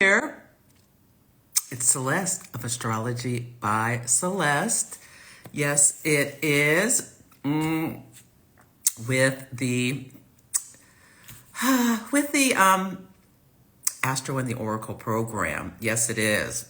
Here, it's Celeste of Astrology by Celeste. Yes, it is with the Astro and the Oracle program. Yes, it is.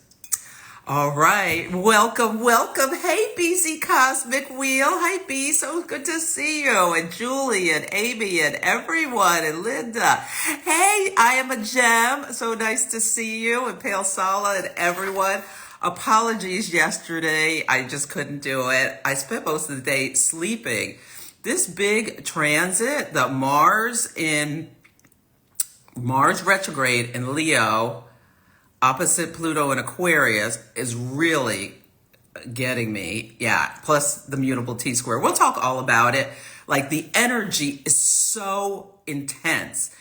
All right, welcome. Hey, BC Cosmic Wheel. Hi, B. So good to see you. And Julie and Amy and everyone and Linda. Hey, I am a gem. So nice to see you and Pale Sala and everyone. Apologies yesterday. I just couldn't do it. I spent most of the day sleeping. This big transit, the Mars retrograde in Leo, opposite Pluto and Aquarius, is really getting me. Yeah, plus the mutable T-square. We'll talk all about it. Like, the energy is so intense.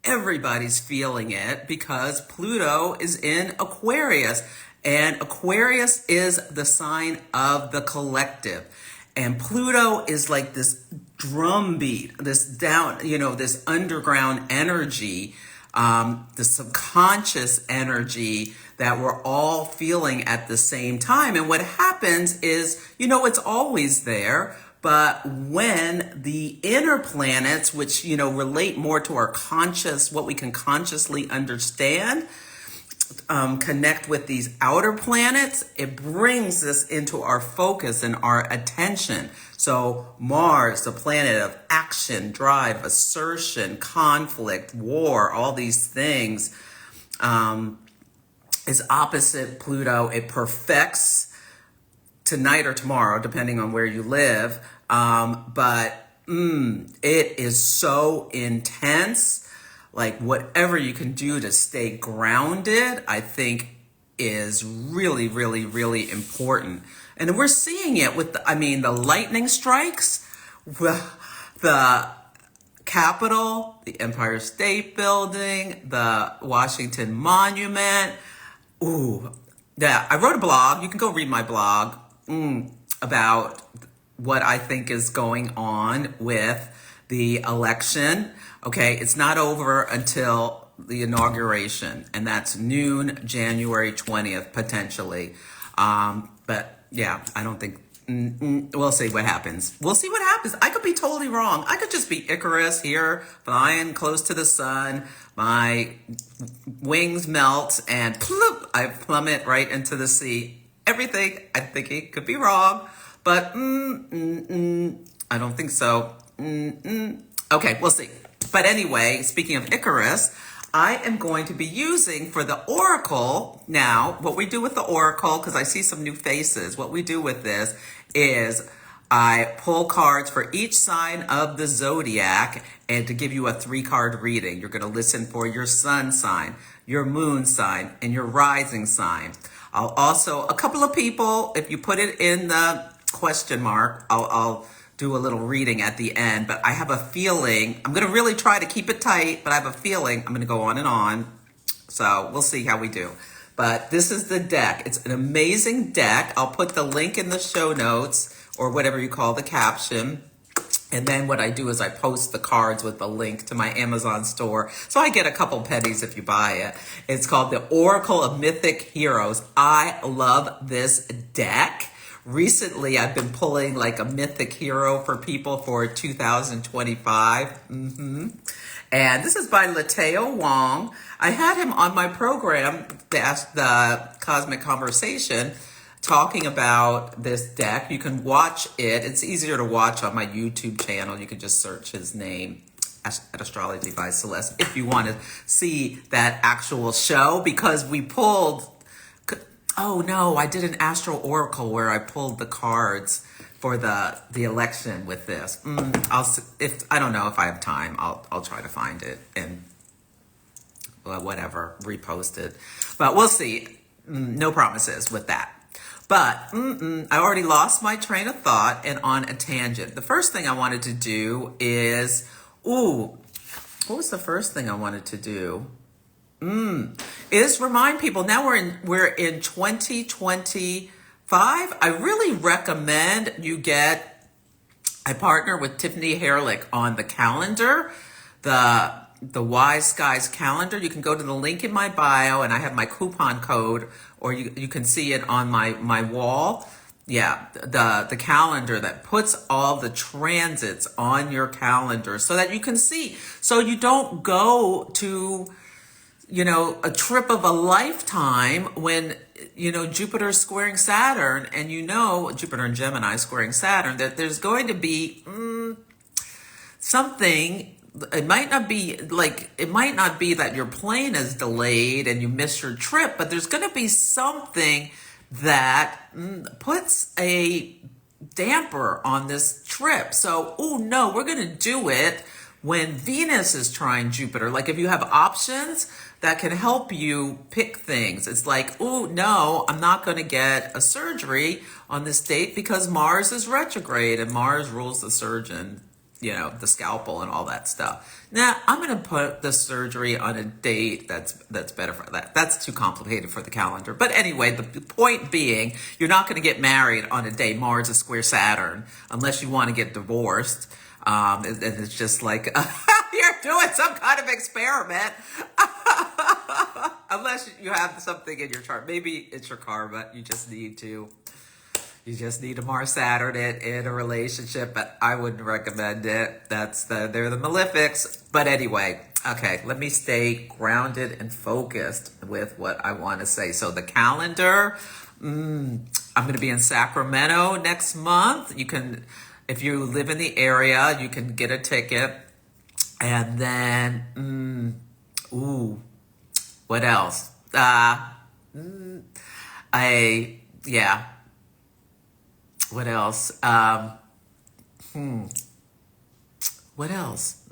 Everybody's feeling it because Pluto is in Aquarius. And Aquarius is the sign of the collective. And Pluto is like this drumbeat, this this underground energy, the subconscious energy that we're all feeling at the same time. And what happens is, it's always there, but when the inner planets, which, relate more to our conscious, what we can consciously understand, connect with these outer planets, it brings us into our focus and our attention. So Mars, the planet of action, drive, assertion, conflict, war, all these things, is opposite Pluto. It perfects tonight or tomorrow, depending on where you live. But it is so intense. Like, whatever you can do to stay grounded, I think is really, really, really important. And we're seeing it with, the lightning strikes, the Capitol, the Empire State Building, the Washington Monument. Ooh, yeah, I wrote a blog. You can go read my blog about what I think is going on with the election. Okay, it's not over until the inauguration, and that's noon, January 20th, potentially. But yeah, I don't think, we'll see what happens. I could be totally wrong. I could just be Icarus here, flying close to the sun. My wings melt and ploop, I plummet right into the sea. Everything, I think it could be wrong, but I don't think so. Okay, we'll see. But anyway, speaking of Icarus, I am going to be using for the Oracle now, what we do with the Oracle, because I see some new faces, what we do with this is I pull cards for each sign of the zodiac and to give you a 3-card reading. You're going to listen for your sun sign, your moon sign, and your rising sign. I'll also, a couple of people, if you put it in the question mark, I'll do a little reading at the end, but I have a feeling, I'm going to really try to keep it tight, but I have a feeling I'm going to go on and on. So we'll see how we do. But this is the deck. It's an amazing deck. I'll put the link in the show notes or whatever you call the caption. And then what I do is I post the cards with the link to my Amazon store. So I get a couple pennies if you buy it. It's called the Oracle of Mythic Heroes. I love this deck. Recently, I've been pulling like a mythic hero for people for 2025. And this is by Lateo Wong. I had him on my program, the Cosmic Conversation, talking about this deck. You can watch it. It's easier to watch on my YouTube channel. You can just search his name at Astrology by Celeste if you want to see that actual show, because we pulled... Oh no, I did an Astro Oracle where I pulled the cards for the election with this. I don't know if I have time, I'll try to find it and whatever, repost it. But we'll see. No promises with that. But I already lost my train of thought and on a tangent. The first thing I wanted to do is, what was the first thing I wanted to do? Is remind people, now we're in 2025. I really recommend you I partner with Tiffany Herlick on the calendar. The the Wise Skies calendar. You can go to the link in my bio, and I have my coupon code, or you can see it on my wall. Yeah, the calendar that puts all the transits on your calendar so that you can see. So you don't go to, a trip of a lifetime when, Jupiter is squaring Saturn, and Jupiter and Gemini squaring Saturn, that there's going to be something. It might not be that your plane is delayed and you miss your trip, but there's going to be something that puts a damper on this trip. So, oh no, we're going to do it when Venus is trine Jupiter. Like if you have options that can help you pick things, it's like, oh no, I'm not going to get a surgery on this date because Mars is retrograde, and Mars rules the surgeon, the scalpel and all that stuff. Now, I'm going to put the surgery on a date that's better for that. That's too complicated for the calendar. But anyway, the point being, you're not going to get married on a day Mars is square Saturn unless you want to get divorced. And it's just like, you're doing some kind of experiment. Unless you have something in your chart. Maybe it's your karma. You just need a Mars Saturn in a relationship, but I wouldn't recommend it. They're the malefics. But anyway, okay, let me stay grounded and focused with what I want to say. So the calendar, I'm going to be in Sacramento next month. You can, if you live in the area, you can get a ticket. And then, what else? What else? What else?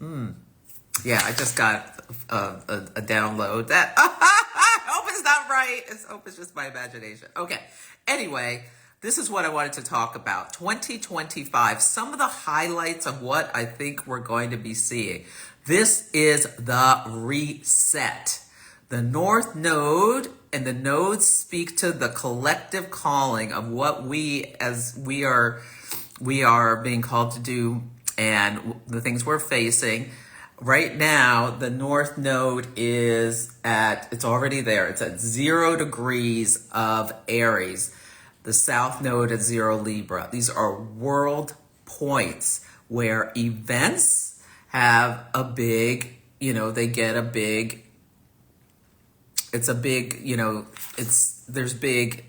Yeah, I just got a download that I hope it's not right. I hope it's just my imagination. Okay. Anyway, this is what I wanted to talk about. 2025, some of the highlights of what I think we're going to be seeing. This is the reset. The North Node and the nodes speak to the collective calling of what we are being called to do and the things we're facing. Right now, the North Node it's already there. It's at 0 degrees of Aries. The South Node at 0 Libra. These are world points where events have a big, they get a big, it's a big, there's big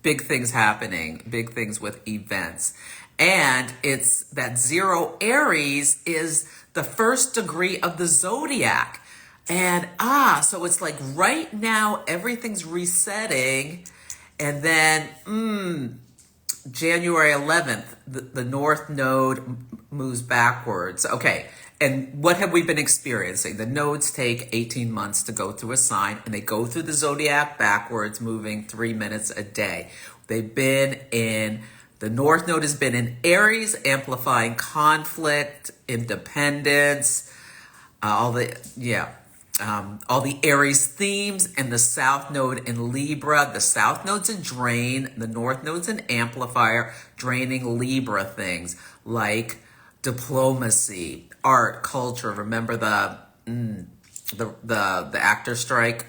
things happening, big things with events. And it's that 0 Aries is the first degree of the zodiac. And so it's like right now everything's resetting. And then January 11th, the North Node moves backwards. Okay. And what have we been experiencing? The nodes take 18 months to go through a sign, and they go through the zodiac backwards, moving 3 minutes a day. The North Node has been in Aries, amplifying conflict, independence, all the Aries themes, and the South Node in Libra. The South Node's a drain, the North Node's an amplifier, draining Libra things like diplomacy, art, culture. Remember the actor strike?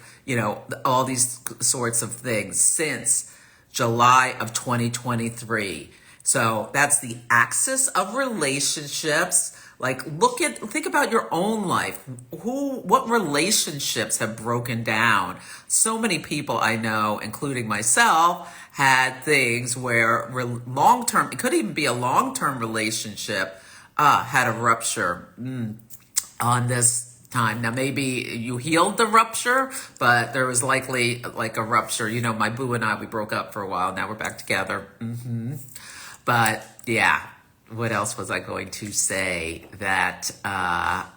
All these sorts of things since July of 2023. So that's the axis of relationships. Like think about your own life. What relationships have broken down? So many people I know, including myself, had things where long-term, it could even be a long-term relationship, had a rupture on this time. Now, maybe you healed the rupture, but there was likely like a rupture. My boo and I, we broke up for a while. Now we're back together. But yeah, what else was I going to say? That, that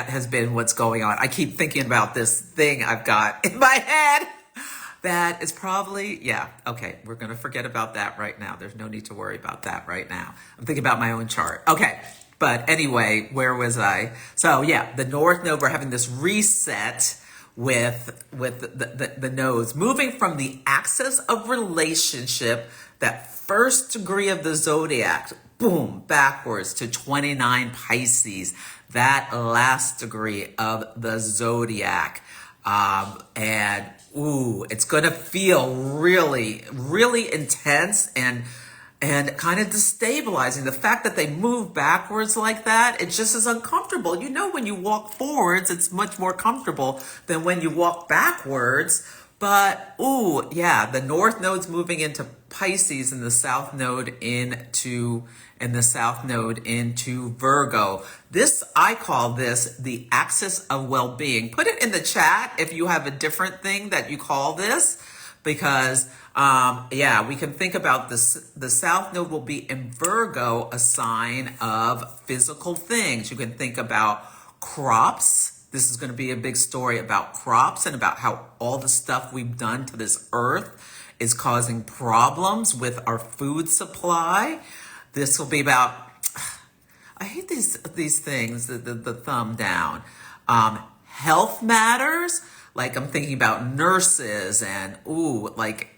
has been what's going on. I keep thinking about this thing I've got in my head that is probably, okay, we're going to forget about that right now. There's no need to worry about that right now. I'm thinking about my own chart. Okay, but anyway, where was I? So yeah, the North Node, we're having this reset with the nodes, moving from the axis of relationship, that first degree of the zodiac, boom, backwards to 29 Pisces, that last degree of the zodiac. And ooh, it's going to feel really, really intense and kind of destabilizing. The fact that they move backwards like that, it just is uncomfortable. You know, when you walk forwards, it's much more comfortable than when you walk backwards. But, ooh, yeah, the north node's moving into Pisces and the south node into Virgo. This, I call this the axis of well-being. Put it in the chat if you have a different thing that you call this, because yeah, we can think about this. The south node will be in Virgo, a sign of physical things. You can think about crops. This is going to be a big story about crops and about how all the stuff we've done to this earth is causing problems with our food supply. This will be about, I hate these things, the thumb down. Health matters. Like I'm thinking about nurses and, ooh, like,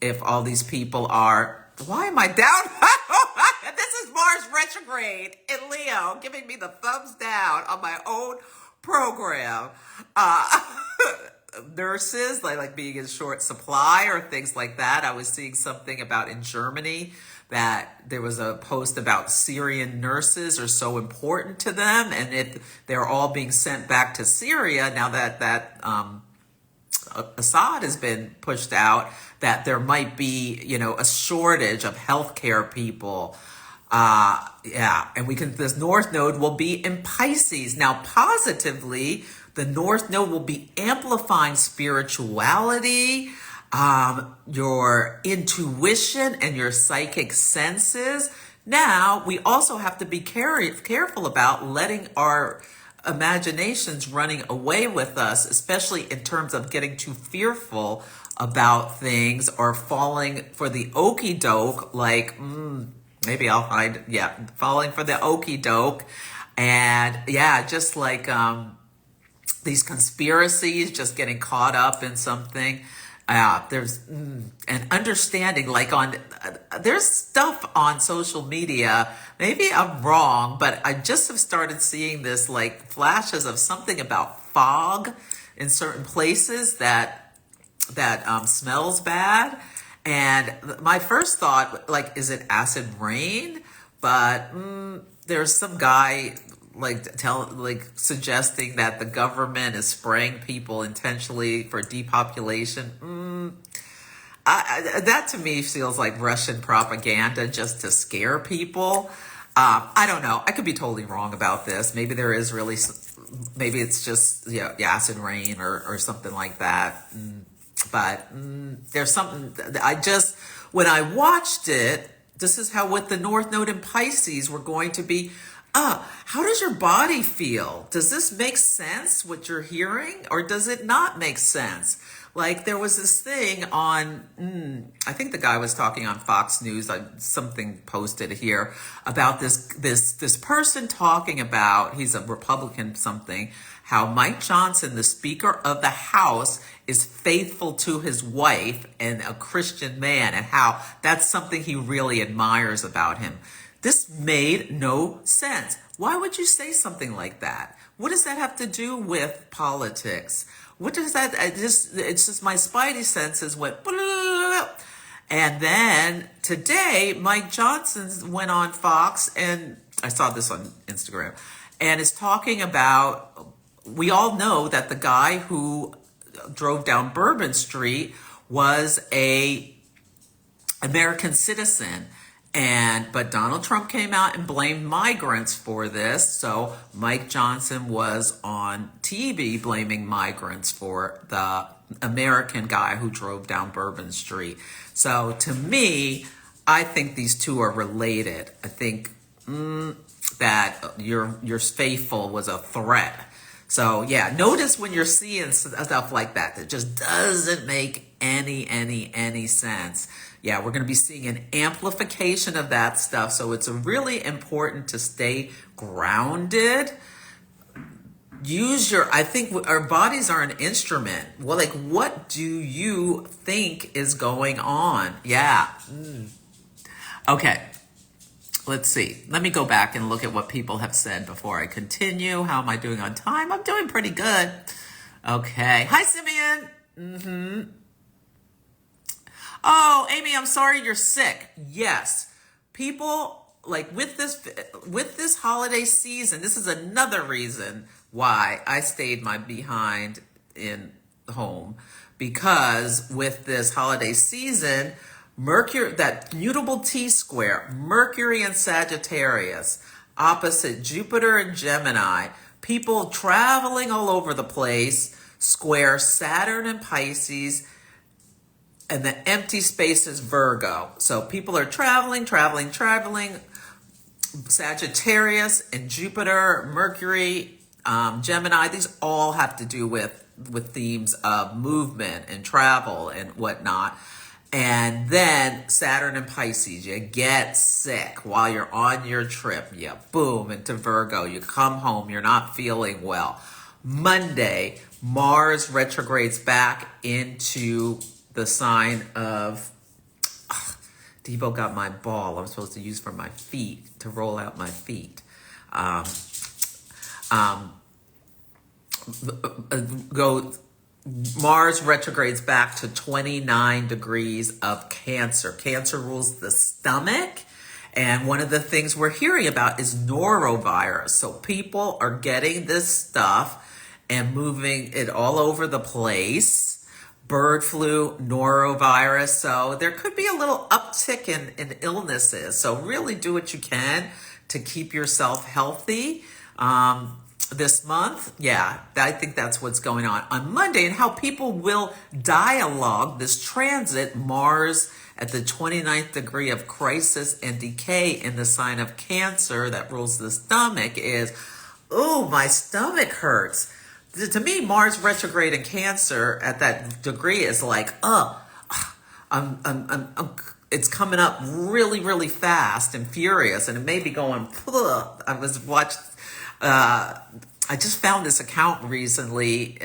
if all these people are, why am I down? This is Mars retrograde in Leo, giving me the thumbs down on my own program. Nurses, like being in short supply or things like that. I was seeing something about in Germany that there was a post about Syrian nurses are so important to them, and if they're all being sent back to Syria now that Assad has been pushed out, that there might be, a shortage of healthcare people. Yeah, and this North Node will be in Pisces. Now, positively, the North Node will be amplifying spirituality, your intuition and your psychic senses. Now, we also have to be careful about letting our imaginations running away with us, especially in terms of getting too fearful about things or falling for the okie doke, like, maybe I'll find, falling for the okie doke. And yeah, just like these conspiracies, just getting caught up in something. There's an understanding, like there's stuff on social media, maybe I'm wrong, but I just have started seeing this like flashes of something about fog in certain places that smells bad. And my first thought, like, is it acid rain? But there's some guy suggesting that the government is spraying people intentionally for depopulation. That to me feels like Russian propaganda just to scare people. I don't know. I could be totally wrong about this. Maybe there is really, maybe it's just acid rain or something like that. But there's something when I watched it, this is how with the North Node in Pisces, we're going to be, how does your body feel? Does this make sense, what you're hearing, or does it not make sense? Like there was this thing on, I think the guy was talking on Fox News, something posted here about this person talking about, he's a Republican something, how Mike Johnson, the Speaker of the House, is faithful to his wife and a Christian man, and how that's something he really admires about him. This made no sense. Why would you say something like that? What does that have to do with politics? What does that, it's just my spidey senses went, blah, blah, blah. And then today, Mike Johnson went on Fox, and I saw this on Instagram, and is talking about, we all know that the guy who drove down Bourbon Street was a American citizen. But Donald Trump came out and blamed migrants for this. So Mike Johnson was on TV blaming migrants for the American guy who drove down Bourbon Street. So to me, I think these two are related. I think that your faithful was a threat. So yeah, notice when you're seeing stuff like that, that just doesn't make any sense. Yeah, we're going to be seeing an amplification of that stuff. So it's really important to stay grounded, I think our bodies are an instrument. Well, like, what do you think is going on? Yeah. Okay. Let's see. Let me go back and look at what people have said before I continue. How am I doing on time? I'm doing pretty good. Okay. Hi, Simeon. Oh, Amy, I'm sorry you're sick. Yes. People, like, with this holiday season, this is another reason why I stayed my behind in home, because with this holiday season, Mercury, that mutable T-square, Mercury and Sagittarius, opposite Jupiter and Gemini, people traveling all over the place, square Saturn and Pisces, and the empty space is Virgo. So people are traveling. Sagittarius and Jupiter, Mercury, Gemini, these all have to do with themes of movement and travel and whatnot. And then Saturn and Pisces, you get sick while you're on your trip. You boom into Virgo. You come home, you're not feeling well. Monday, Mars retrogrades back into the sign of... Debo got my ball I'm supposed to use for my feet, to roll out my feet. Mars retrogrades back to 29 degrees of Cancer. Cancer rules the stomach. And one of the things we're hearing about is norovirus. So people are getting this stuff and moving it all over the place. Bird flu, norovirus. So there could be a little uptick in illnesses. So really do what you can to keep yourself healthy. This month, yeah, I think that's what's going on Monday, and how people will dialogue this transit, Mars at the 29th degree of crisis and decay in the sign of Cancer that rules the stomach is, oh, my stomach hurts. To me, Mars retrograde in Cancer at that degree is like, it's coming up really, really fast and furious, and it may be going, I just found this account recently.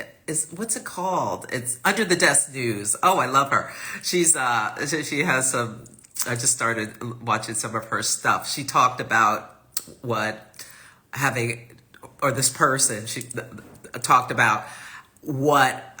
What's it called? It's Under the Desk News. Oh, I love her. She has some, I just started watching some of her stuff. She talked about this person, she talked about what,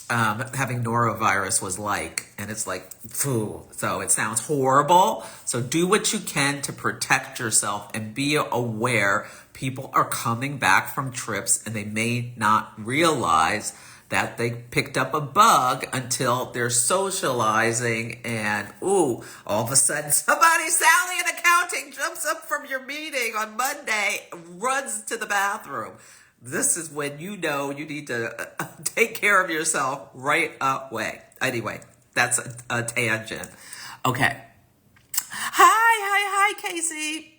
having norovirus was like, and it's like, phew. So it sounds horrible. So do what you can to protect yourself and be aware. People are coming back from trips and they may not realize that they picked up a bug until they're socializing, and all of a sudden Sally in accounting jumps up from your meeting on Monday, runs to the bathroom. This is when you know you need to take care of yourself right away. Anyway, that's a tangent. Okay. Hi, Casey.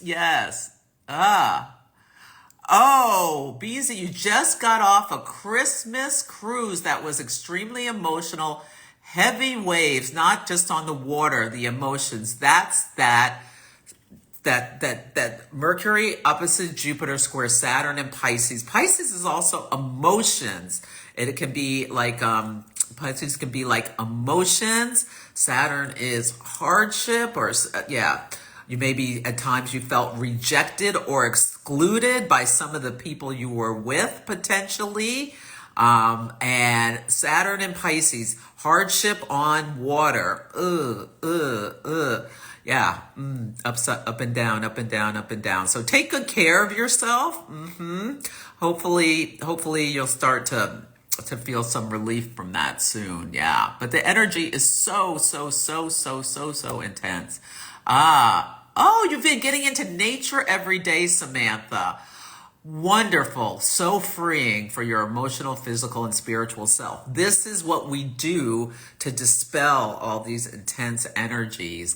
Yes. Oh, Beezy, you just got off a Christmas cruise that was extremely emotional. Heavy waves, not just on the water, the emotions. That's that Mercury opposite Jupiter square Saturn and Pisces. Pisces is also emotions. It can be like, Pisces can be like emotions. Saturn is hardship, or you maybe at times you felt rejected or excluded by some of the people you were with potentially. And Saturn and Pisces, hardship on water. Yeah, up and down, up and down, up and down. So take good care of yourself. Hopefully you'll start to feel some relief from that soon. Yeah, but the energy is so intense. You've been getting into nature every day, Samantha. Wonderful. So freeing for your emotional, physical, and spiritual self. This is what we do to dispel all these intense energies.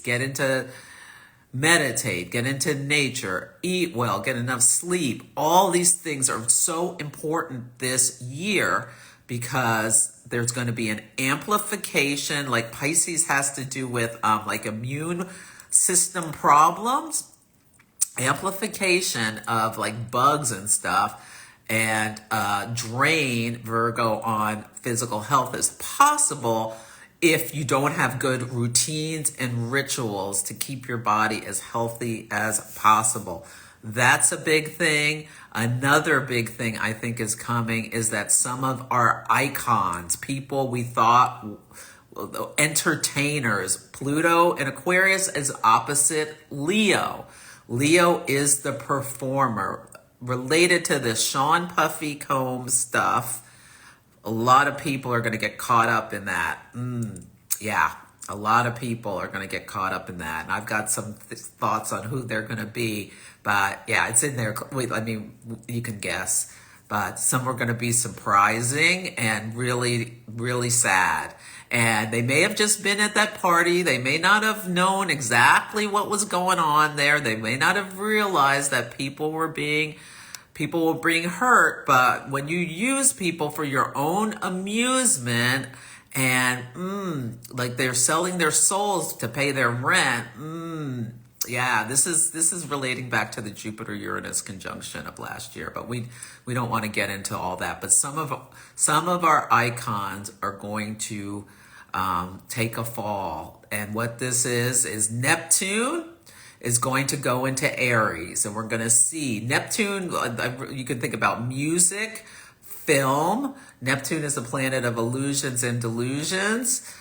Meditate, get into nature, eat well, get enough sleep. All these things are so important this year because there's going to be an amplification. Like Pisces has to do with like immune system problems. amplification of like bugs and stuff, and drain Virgo on physical health is possible if you don't have good routines and rituals to keep your body as healthy as possible. That's a big thing. Another big thing I think is coming is that some of our icons, people we thought, entertainers, Pluto and Aquarius is opposite Leo. Leo is the performer. Related to the Sean Puffy Combs stuff, a lot of people are going to get caught up in that. Yeah, a lot of people are going to get caught up in that. And I've got some thoughts on who they're going to be. But yeah, it's in there. Wait, I mean, you can guess. But some are going to be surprising and really, really sad. And they may have just been at that party. They may not have known exactly what was going on there. They may not have realized that people were being hurt. But when you use people for your own amusement and like they're selling their souls to pay their rent, yeah, this is relating back to the Jupiter Uranus conjunction of last year, but we don't want to get into all that. But some of our icons are going to take a fall, and what this is Neptune is going to go into Aries, and we're going to see Neptune. You can think about music, film. Neptune is a planet of illusions and delusions.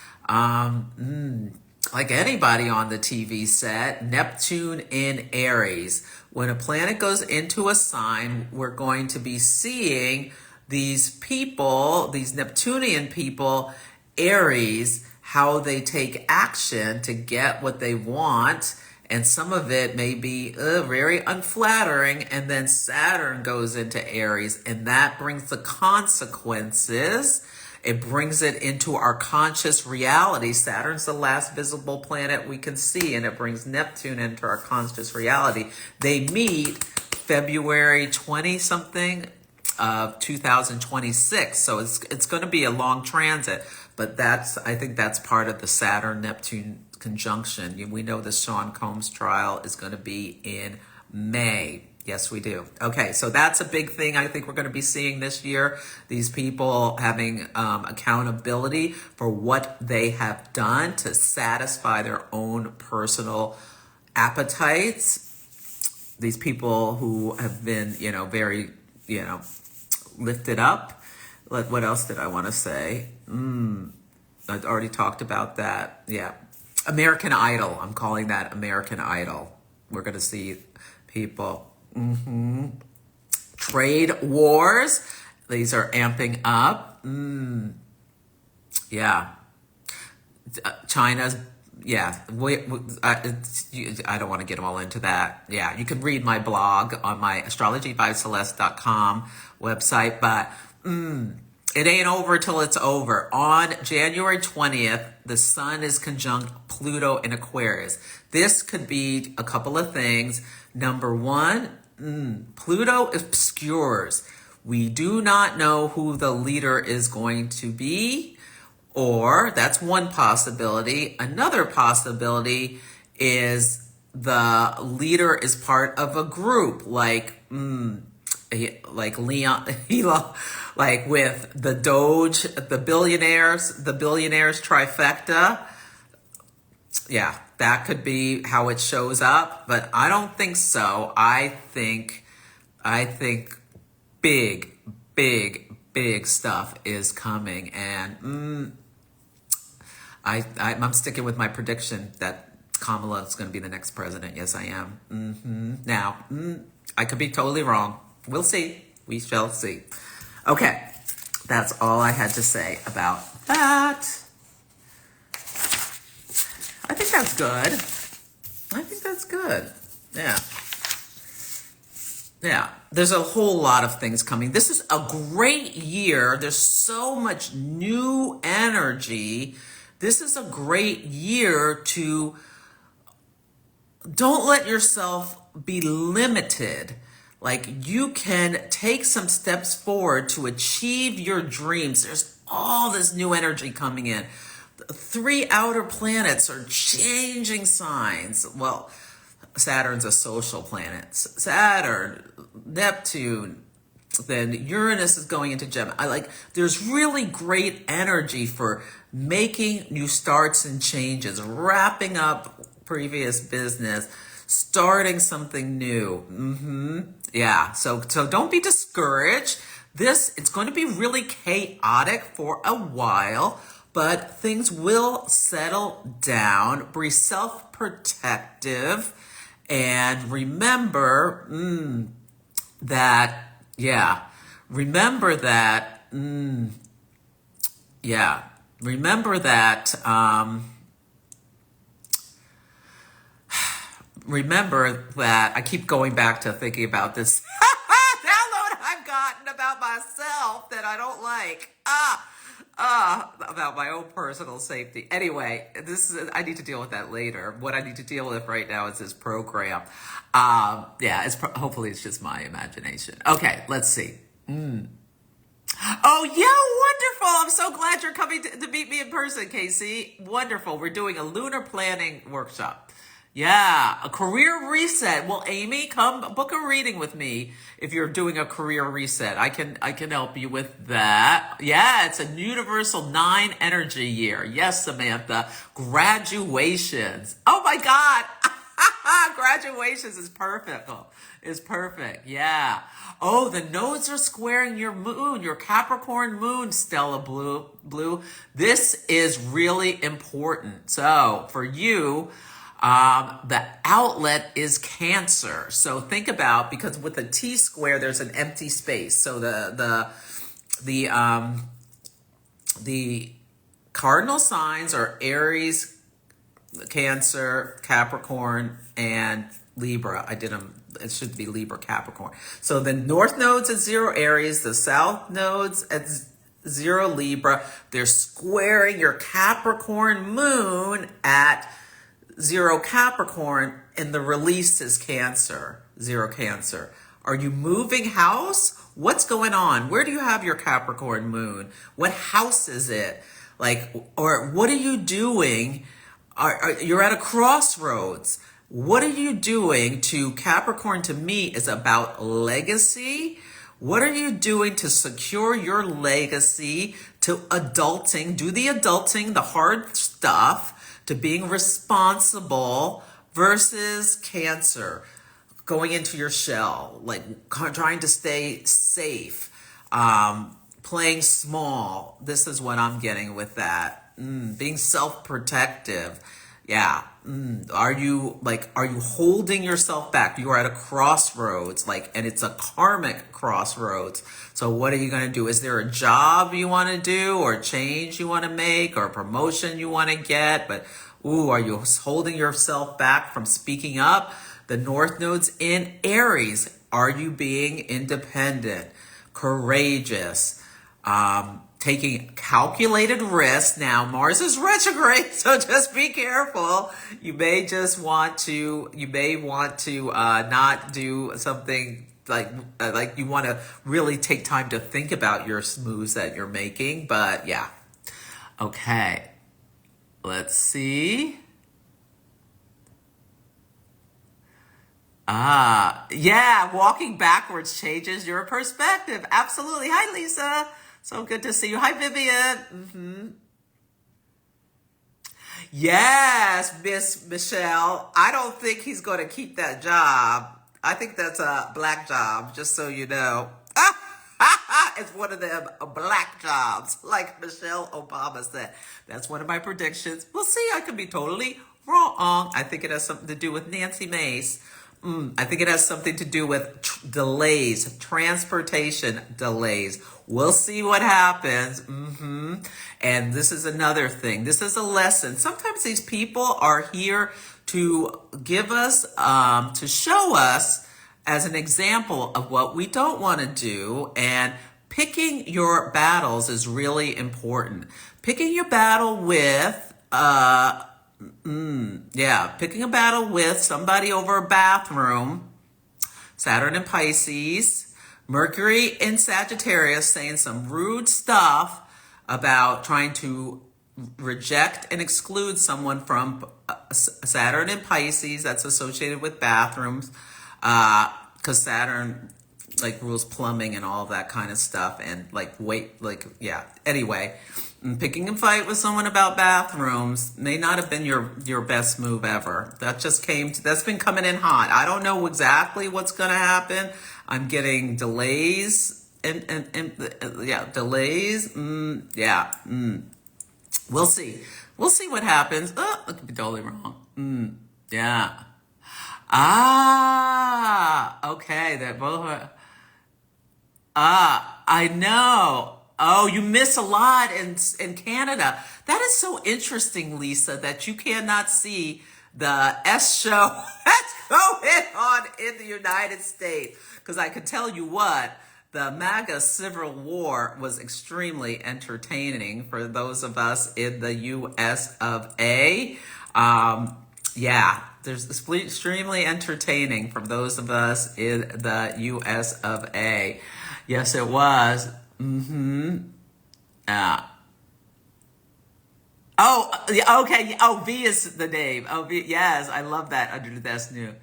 Like anybody on the TV set, Neptune in Aries. When a planet goes into a sign, we're going to be seeing these people, these Neptunian people, Aries, how they take action to get what they want. And some of it may be very unflattering. And then Saturn goes into Aries, and that brings the consequences. It brings it into our conscious reality. Saturn's the last visible planet we can see, and it brings Neptune into our conscious reality. They meet February 20-something of 2026. So it's going to be a long transit, but I think that's part of the Saturn-Neptune conjunction. We know the Sean Combs trial is going to be in May. Yes, we do. Okay, so that's a big thing I think we're going to be seeing this year. These people having accountability for what they have done to satisfy their own personal appetites. These people who have been, very, lifted up. What else did I want to say? I already talked about that. Yeah. American Idol. I'm calling that American Idol. We're going to see people. Trade wars. These are amping up. Yeah. China's, yeah. I don't want to get them all into that. Yeah. You can read my blog on my astrologybyceleste.com website, but it ain't over till it's over. On January 20th, the sun is conjunct Pluto in Aquarius. This could be a couple of things. Number one, Pluto obscures. We do not know who the leader is going to be, or that's one possibility. Another possibility is the leader is part of a group, like Leon, like with the Doge, the billionaires trifecta. Yeah, that could be how it shows up, but I don't think so. I think big stuff is coming, and I'm sticking with my prediction that Kamala is going to be the next president. Yes, I am. Now, I could be totally wrong. We'll see. We shall see. Okay, that's all I had to say about that. I think that's good. Yeah. There's a whole lot of things coming. This is a great year. There's so much new energy. This is a great year to don't let yourself be limited. Like, you can take some steps forward to achieve your dreams. There's all this new energy coming in. The 3 outer planets are changing signs. Well, Saturn's a social planet. Saturn, Neptune, then Uranus is going into Gemini. There's really great energy for making new starts and changes, wrapping up previous business, starting something new. Yeah, so don't be discouraged. It's going to be really chaotic for a while, but things will settle down. Be self-protective, and remember that, yeah, remember that, yeah, remember that, remember that, I keep going back to thinking about this download I've gotten about myself that I don't like. About my own personal safety. Anyway, I need to deal with that later. What I need to deal with right now is this program. Yeah, hopefully it's just my imagination. Okay, let's see. Oh, yeah, wonderful. I'm so glad you're coming to meet me in person, Casey. Wonderful. We're doing a lunar planning workshop. Yeah, a career reset. Well, Amy, come book a reading with me if you're doing a career reset. I can help you with that. Yeah, it's a universal 9 energy year. Yes, Samantha. Graduations. Oh my God. Graduations is perfect. Is perfect. Yeah. Oh, the nodes are squaring your moon, your Capricorn moon, Stella Blue. This is really important. So for you, the outlet is Cancer. So think about, because with the T square, there's an empty space. So the cardinal signs are Aries, Cancer, Capricorn, and Libra. It should be Libra, Capricorn. So the north nodes at 0 Aries, the south nodes at 0 Libra. They're squaring your Capricorn moon at 0 Capricorn, and the release is Cancer, 0 Cancer. Are you moving house? What's going on? Where do you have your Capricorn moon? What house is it? Or what are you doing? You're at a crossroads. What are you doing Capricorn to me is about legacy. What are you doing to secure your legacy, to adulting, do the adulting, the hard stuff, to being responsible, versus Cancer, going into your shell, trying to stay safe, playing small. This is what I'm getting with that. Being self-protective. Yeah. Are you holding yourself back? You are at a crossroads, and it's a karmic crossroads. So what are you going to do? Is there a job you want to do, or a change you want to make, or a promotion you want to get? But, are you holding yourself back from speaking up? The north node's in Aries. Are you being independent, courageous, taking calculated risks? Now, Mars is retrograde, so just be careful. You may want to not do something like you want to really take time to think about your moves that you're making. But yeah. Okay. Let's see. Yeah, walking backwards changes your perspective. Absolutely. Hi, Lisa. So good to see you. Hi, Vivian. Yes, Miss Michelle. I don't think he's going to keep that job. I think that's a black job, just so you know. It's one of them black jobs, like Michelle Obama said. That's one of my predictions. We'll see. I could be totally wrong. I think it has something to do with Nancy Mace. I think it has something to do with delays, transportation delays. We'll see what happens. And this is another thing. This is a lesson. Sometimes these people are here to give us, to show us as an example of what we don't want to do. And picking your battles is really important. Picking your battle with, picking a battle with somebody over a bathroom, Saturn in Pisces, Mercury in Sagittarius saying some rude stuff about trying to reject and exclude someone from Saturn in Pisces. That's associated with bathrooms, because Saturn like rules plumbing and all that kind of stuff, and yeah. Anyway, picking a fight with someone about bathrooms may not have been your best move ever. That's been coming in hot. I don't know exactly what's going to happen. I'm getting delays delays. We'll see. We'll see what happens. Oh, I could be totally wrong. Yeah. Okay. That both are. I know. Oh, you miss a lot in Canada. That is so interesting, Lisa, that you cannot see the S show that's going on in the United States. Because I could tell you what, the MAGA Civil War was extremely entertaining for those of us in the US of A. There's extremely entertaining from those of us in the US of A. Yes, it was. Okay. Oh, V is the name. Oh, V. Yes, I love that. Under the Best New.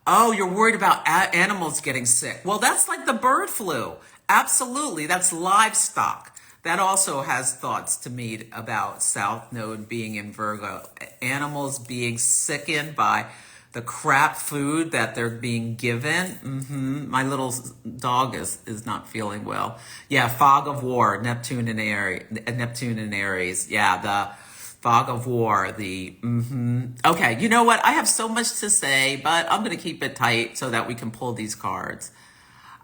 Oh, you're worried about animals getting sick. Well, that's like the bird flu. Absolutely. That's livestock. That also has thoughts to me about South Node being in Virgo. Animals being sickened by the crap food that they're being given. My little dog is not feeling well. Yeah, fog of war, Neptune and Aries. Yeah, the fog of war, Okay, you know what? I have so much to say, but I'm going to keep it tight so that we can pull these cards.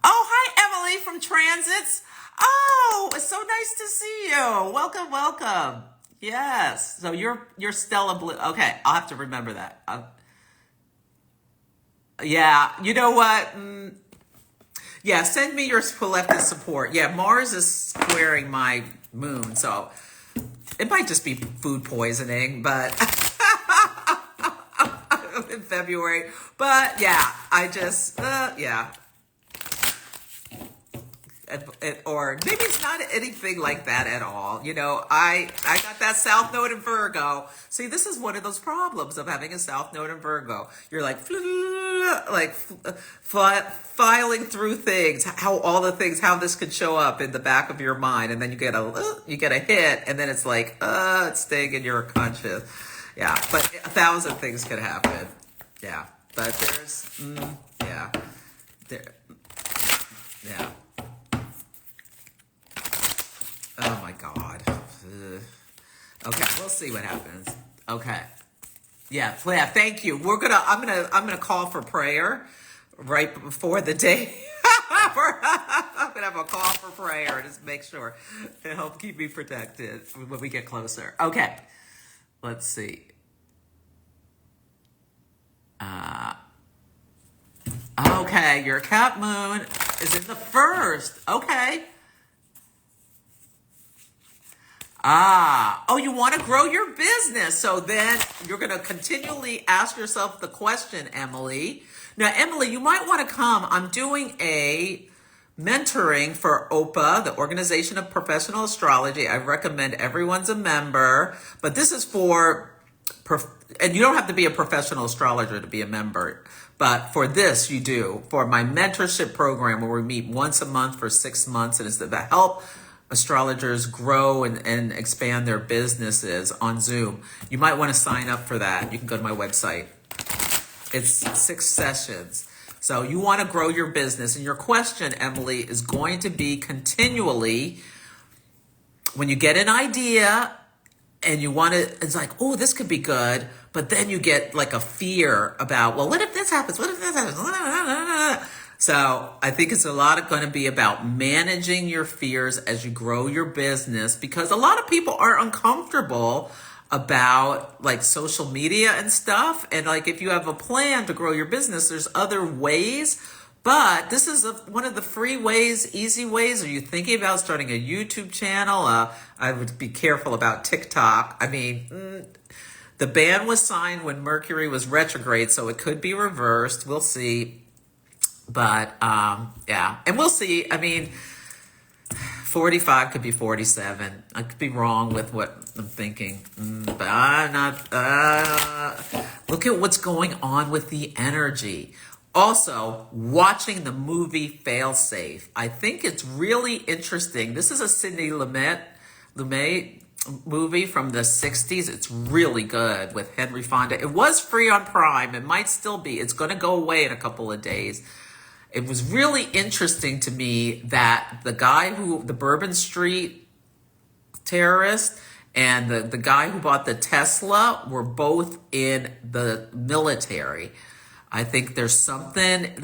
Oh, hi, Emily from Transits. Oh, it's so nice to see you. Welcome, welcome. Yes. So you're Stella Blue. Okay, I'll have to remember that. Yeah, you know what? Yeah, send me your collective support. Yeah, Mars is squaring my moon, so it might just be food poisoning, but in February. But yeah, I just, yeah. Or maybe it's not anything like that at all. You know, I got that South Node in Virgo. See, this is one of those problems of having a South Node in Virgo. You're like filing through things, how this could show up in the back of your mind, and then you get a hit, and then it's like, it's staying in your conscious. Yeah, but 1,000 things could happen. Yeah, but there's, yeah. Oh my God. Okay, we'll see what happens. Okay. Yeah, thank you. I'm gonna call for prayer right before the day. I'm gonna have a call for prayer, just make sure to help keep me protected when we get closer. Okay. Let's see. Okay, your Cap Moon is in the first. Okay. You want to grow your business. So then you're going to continually ask yourself the question, Emily. Now, Emily, you might want to come. I'm doing a mentoring for OPA, the Organization of Professional Astrology. I recommend everyone's a member, but this is and you don't have to be a professional astrologer to be a member, but for this you do. For my mentorship program where we meet once a month for 6 months, and it's to help astrologers grow and expand their businesses on Zoom. You might want to sign up for that. You can go to my website. It's 6 sessions. So you want to grow your business. And your question, Emily, is going to be continually, when you get an idea and you want to, it's like, oh, this could be good. But then you get like a fear about, well, what if this happens? What if this happens? So I think it's a lot going to be about managing your fears as you grow your business, because a lot of people are uncomfortable about like social media and stuff. And like, if you have a plan to grow your business, there's other ways, but this is one of the free ways, easy ways. Are you thinking about starting a YouTube channel? I would be careful about TikTok. I mean, the ban was signed when Mercury was retrograde, so it could be reversed. We'll see. But, yeah, and we'll see. I mean, 45 could be 47. I could be wrong with what I'm thinking. But I'm not. Look at what's going on with the energy. Also, watching the movie Failsafe. I think it's really interesting. This is a Sidney Lumet movie from the 60s. It's really good with Henry Fonda. It was free on Prime. It might still be. It's going to go away in a couple of days. It was really interesting to me that the Bourbon Street terrorist and the guy who bought the Tesla were both in the military. I think there's something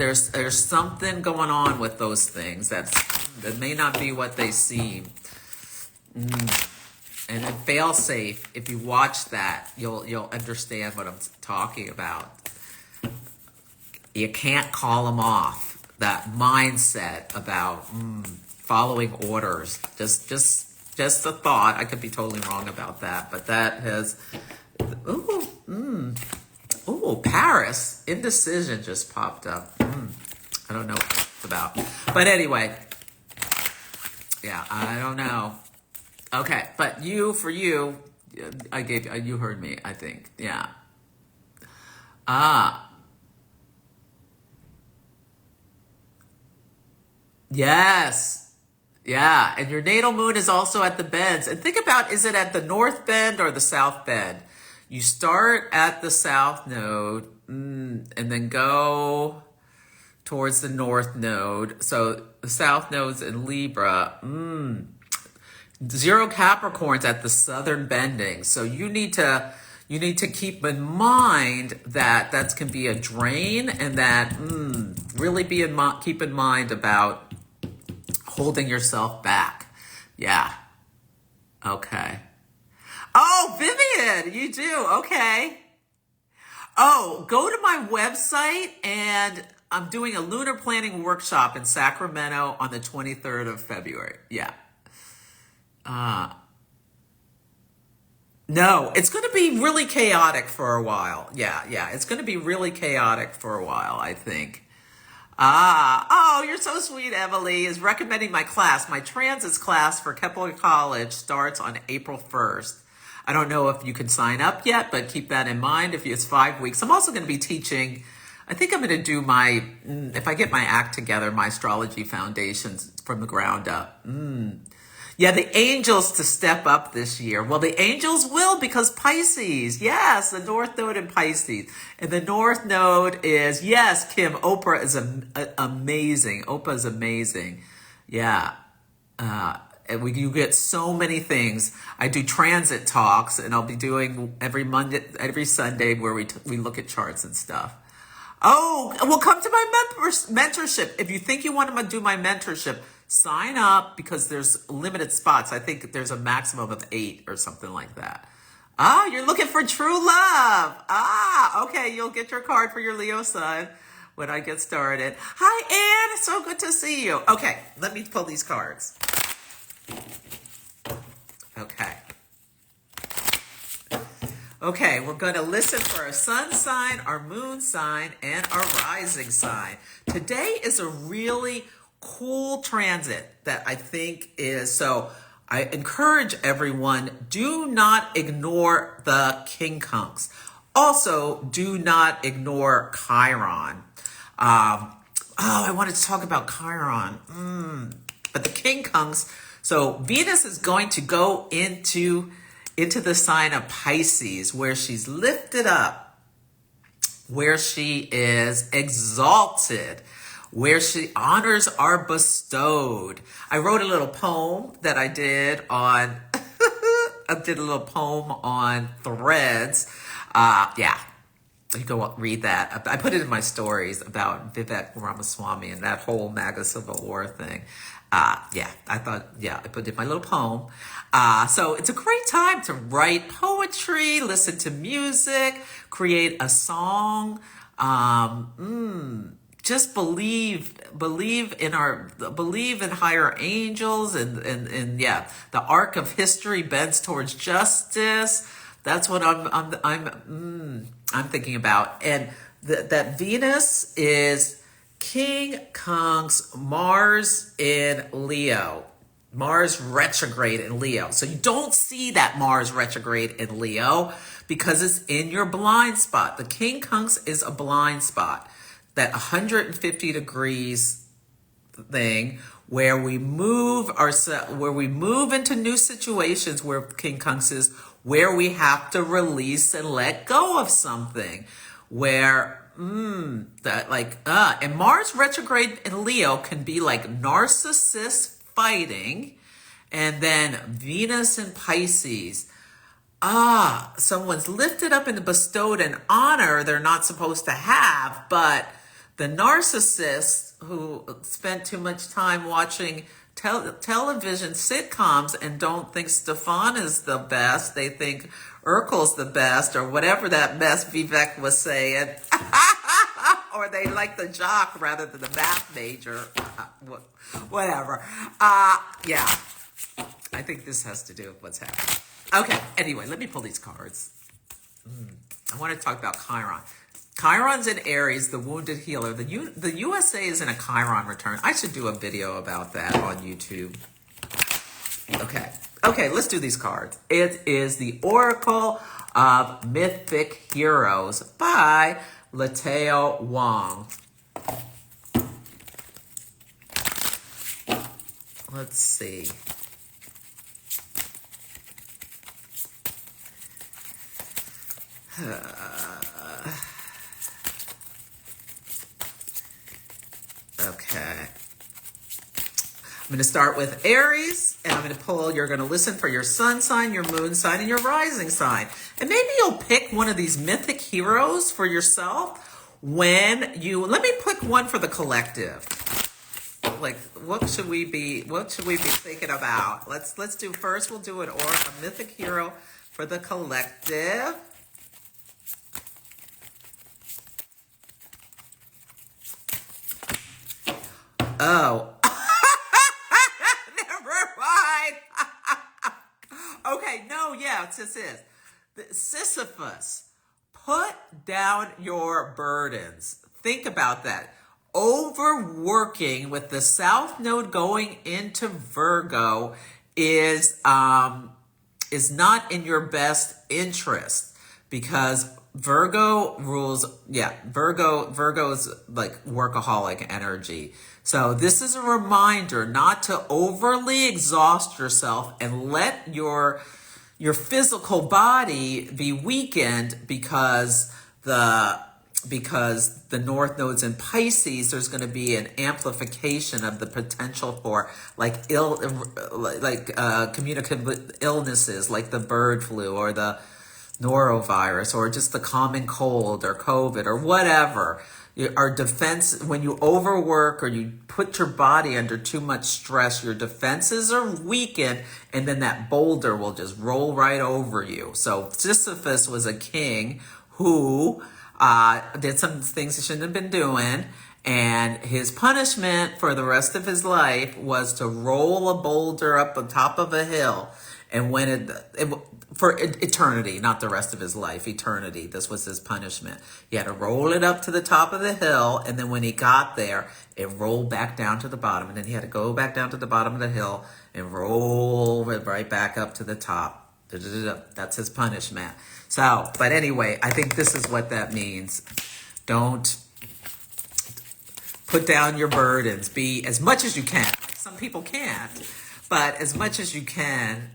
going on with those things that may not be what they seem. And then Failsafe, if you watch that, you'll understand what I'm talking about. You can't call them off. That mindset about following orders. Just a thought. I could be totally wrong about that, but that has. Ooh, Paris. Indecision just popped up. I don't know what it's about, but anyway. Yeah, I don't know. Okay, but for you, you heard me, I think. Yeah. Yes. Yeah, and your natal moon is also at the bends. And think about, is it at the north bend or the south bend? You start at the south node and then go towards the north node. So the south node's in Libra. 0 Capricorn's at the southern bending. So you need to keep in mind that can be a drain, and that really keep in mind about holding yourself back. Yeah. Okay. Oh, Vivian, you do. Okay. Oh, go to my website, and I'm doing a lunar planning workshop in Sacramento on the 23rd of February. Yeah. No, it's going to be really chaotic for a while. Yeah. It's going to be really chaotic for a while, I think. Oh, you're so sweet, Emily, is recommending my class. My transits class for Kepler College starts on April 1st. I don't know if you can sign up yet, but keep that in mind. It's 5 weeks. I'm also going to be teaching. I think I'm going to do if I get my act together, my astrology foundations from the ground up. Yeah, the angels to step up this year. Well, the angels will, because Pisces. Yes, the North Node in Pisces. And the North Node is, yes, Kim, Oprah is amazing. Oprah is amazing. Yeah. And you get so many things. I do transit talks, and I'll be doing every Sunday where we look at charts and stuff. Oh, well, come to my mentorship. If you think you want to do my mentorship, sign up, because there's limited spots. I think there's a maximum of 8 or something like that. You're looking for true love. Okay. You'll get your card for your Leo sun when I get started. Hi, Anne. So good to see you. Okay. Let me pull these cards. Okay, we're going to listen for our sun sign, our moon sign, and our rising sign. Today is a really cool transit that I think is, so I encourage everyone, do not ignore the quincunx. Also, do not ignore Chiron. I wanted to talk about Chiron. But the quincunx, so Venus is going to go into the sign of Pisces, where she's lifted up, where she is exalted, where she honors are bestowed. I wrote a little poem that I did on, I did a little poem on Threads. You go read that. I put it in my stories about Vivek Ramaswamy and that whole MAGA Civil War thing. I put in my little poem. So it's a great time to write poetry, listen to music, create a song. Just believe in higher angels, and the arc of history bends towards justice. That's what I'm thinking about. And that Venus is quincunx, Mars in Leo. Mars retrograde in Leo. So you don't see that Mars retrograde in Leo because it's in your blind spot. The quincunx is a blind spot, that 150 degrees thing where we move into new situations where quincunx is, where we have to release and let go of something, where and Mars retrograde in Leo can be like narcissists fighting, and then Venus in Pisces. Someone's lifted up and bestowed an honor they're not supposed to have, but the narcissist who spent too much time watching television sitcoms and don't think Stefan is the best, they think Urkel's the best, or whatever that mess Vivek was saying. Or they like the jock rather than the math major. Whatever. Yeah. I think this has to do with what's happening. Okay, anyway, let me pull these cards. I want to talk about Chiron. Chiron's in Aries, the wounded healer. The USA is in a Chiron return. I should do a video about that on YouTube. Okay, let's do these cards. It is the Oracle of Mythic Heroes by Lateo Wong. Let's see. Okay. I'm going to start with Aries, and I'm going to pull, you're going to listen for your sun sign, your moon sign, and your rising sign. And maybe you'll pick one of these mythic heroes for yourself let me pick one for the collective. Like, what should we be thinking about? Let's do, first we'll do a mythic hero for the collective. Oh. Never mind. Okay, no, yeah, this is. Sisyphus, put down your burdens. Think about that. Overworking with the South Node going into Virgo is not in your best interest, because Virgo rules, Virgo's like workaholic energy. So this is a reminder not to overly exhaust yourself and let your physical body be weakened because the North Node's in Pisces. There's going to be an amplification of the potential for communicable illnesses like the bird flu or the norovirus or just the common cold or COVID or whatever. Our defense, when you overwork or you put your body under too much stress, your defenses are weakened, and then that boulder will just roll right over you. So Sisyphus was a king who did some things he shouldn't have been doing, and his punishment for the rest of his life was to roll a boulder up on top of a hill. And when for eternity, not the rest of his life, eternity. This was his punishment. He had to roll it up to the top of the hill, and then when he got there, it rolled back down to the bottom, and then he had to go back down to the bottom of the hill and roll it right back up to the top. That's his punishment. So, but anyway, I think this is what that means. Don't put down your burdens. Be as much as you can. Some people can't, but as much as you can,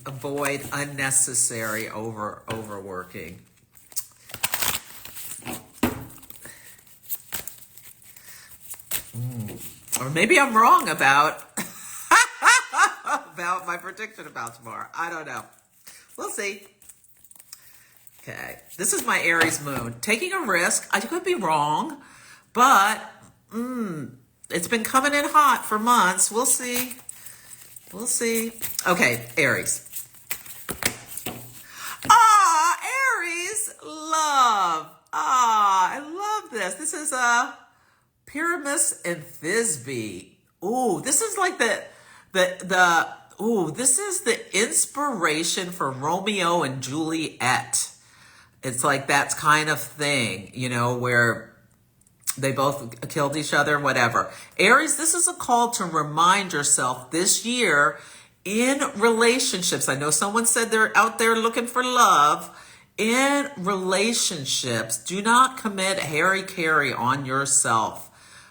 avoid unnecessary overworking. Or maybe I'm wrong about about my prediction about tomorrow. I don't know. We'll see. Okay, this is my Aries moon. Taking a risk. I could be wrong, but it's been coming in hot for months. We'll see. We'll see. Okay, Aries. Aries, love. I love this. This is Pyramus and Thisbe. Ooh, this is like this is the inspiration for Romeo and Juliet. It's like that kind of thing, where They both killed each other, whatever. Aries, this is a call to remind yourself this year in relationships. I know someone said they're out there looking for love. In relationships, do not commit harry-carry on yourself,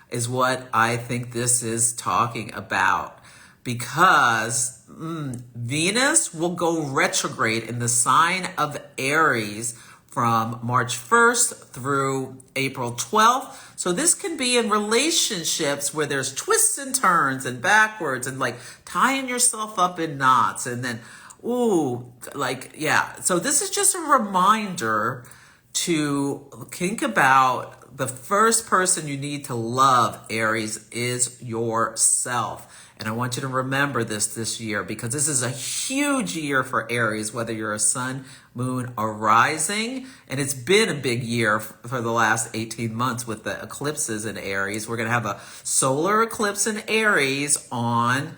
is what I think this is talking about. Because Venus will go retrograde in the sign of Aries from March 1st through April 12th. So this can be in relationships where there's twists and turns and backwards and like tying yourself up in knots and then, ooh, like, yeah. So this is just a reminder to think about the first person you need to love, Aries, is yourself. And I want you to remember this year, because this is a huge year for Aries, whether you're a sun, moon, or rising. And it's been a big year for the last 18 months with the eclipses in Aries. We're going to have a solar eclipse in Aries on,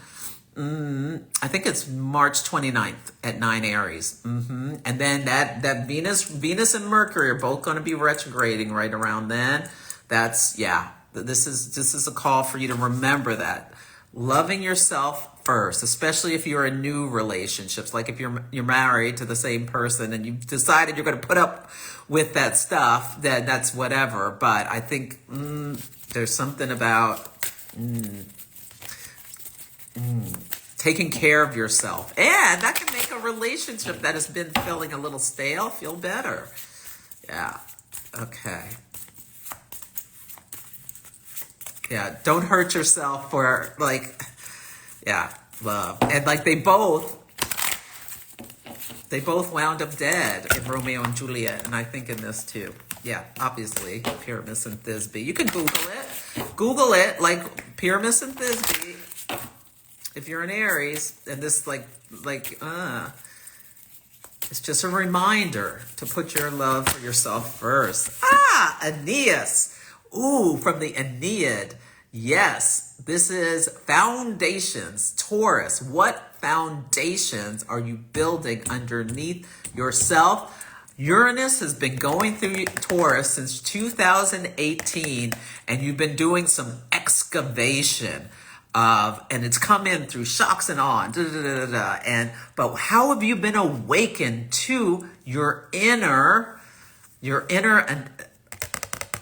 I think it's March 29th at 9 Aries. And then that Venus and Mercury are both going to be retrograding right around then. That's, yeah, this is a call for you to remember that. Loving yourself first, especially if you're in new relationships, like if you're married to the same person and you've decided you're going to put up with that stuff, then that's whatever. But I think there's something about taking care of yourself, and that can make a relationship that has been feeling a little stale feel better. Yeah. Okay. Yeah, don't hurt yourself for, like, yeah, love. And like they both wound up dead in Romeo and Juliet, and I think in this too. Yeah, obviously, Pyramus and Thisbe. You can Google it, like Pyramus and Thisbe, if you're an Aries, and this it's just a reminder to put your love for yourself first. Aeneas. Ooh, from the Aeneid. Yes, this is foundations. Taurus, what foundations are you building underneath yourself? Uranus has been going through Taurus since 2018, and you've been doing some excavation and it's come in through shocks and awe, but how have you been awakened to your inner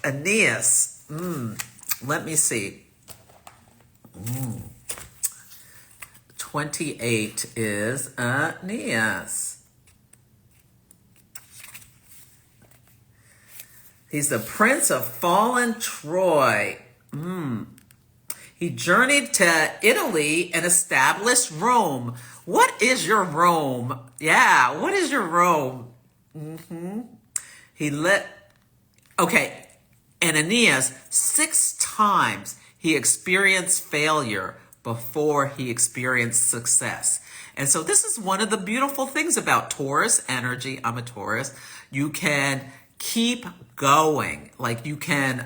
Aeneas? Let me see. 28 is Aeneas. He's the prince of fallen Troy. He journeyed to Italy and established Rome. What is your Rome? Yeah, what is your Rome? Okay, and Aeneas, 6 times he experienced failure before he experienced success. And so this is one of the beautiful things about Taurus energy. I'm a Taurus. You can keep going. Like you can,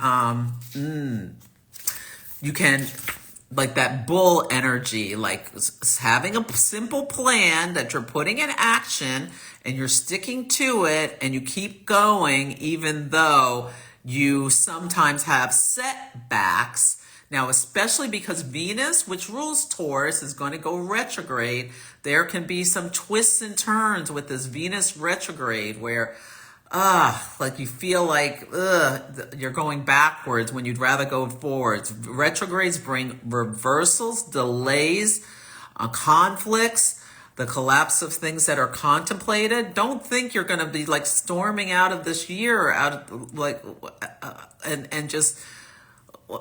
like that bull energy, like having a simple plan that you're putting in action and you're sticking to it and you keep going, even though you sometimes have setbacks. Now, especially because Venus, which rules Taurus, is going to go retrograde, there can be some twists and turns with this Venus retrograde where like you feel like you're going backwards when you'd rather go forwards. Retrogrades bring reversals, delays, conflicts, the collapse of things that are contemplated. Don't think you're going to be like storming out of this year and just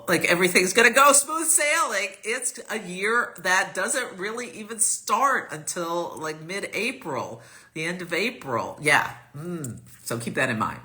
like everything's going to go smooth sailing. It's a year that doesn't really even start until like mid-April, the end of April. Yeah. So keep that in mind.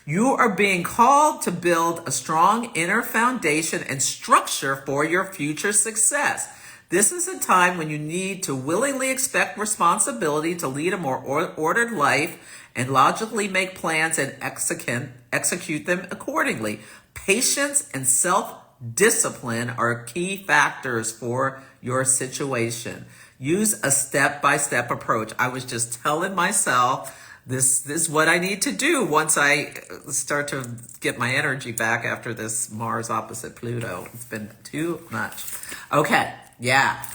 You are being called to build a strong inner foundation and structure for your future success. This is a time when you need to willingly expect responsibility to lead a more ordered life and logically make plans and execute them accordingly. Patience and self-discipline are key factors for your situation. Use a step-by-step approach. I was just telling myself this is what I need to do once I start to get my energy back after this Mars opposite Pluto. It's been too much. Okay, yeah,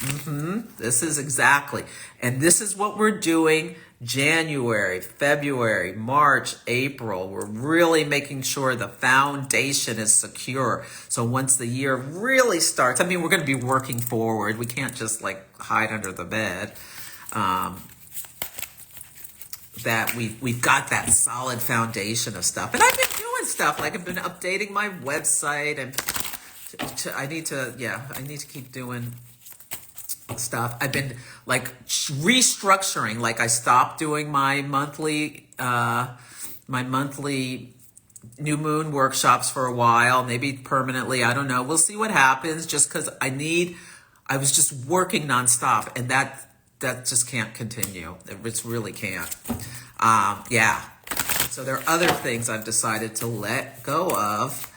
this is exactly. And this is what we're doing January, February, March, April. We're really making sure the foundation is secure. So once the year really starts, I mean, we're going to be working forward. We can't just like hide under the bed. That we've got that solid foundation of stuff. And I've been doing stuff, like I've been updating my website, and I need to keep doing stuff. I've been like restructuring, like I stopped doing my monthly new moon workshops for a while, maybe permanently, I don't know. We'll see what happens, just because I was just working nonstop, and that just can't continue. It really can't. Yeah. So there are other things I've decided to let go of,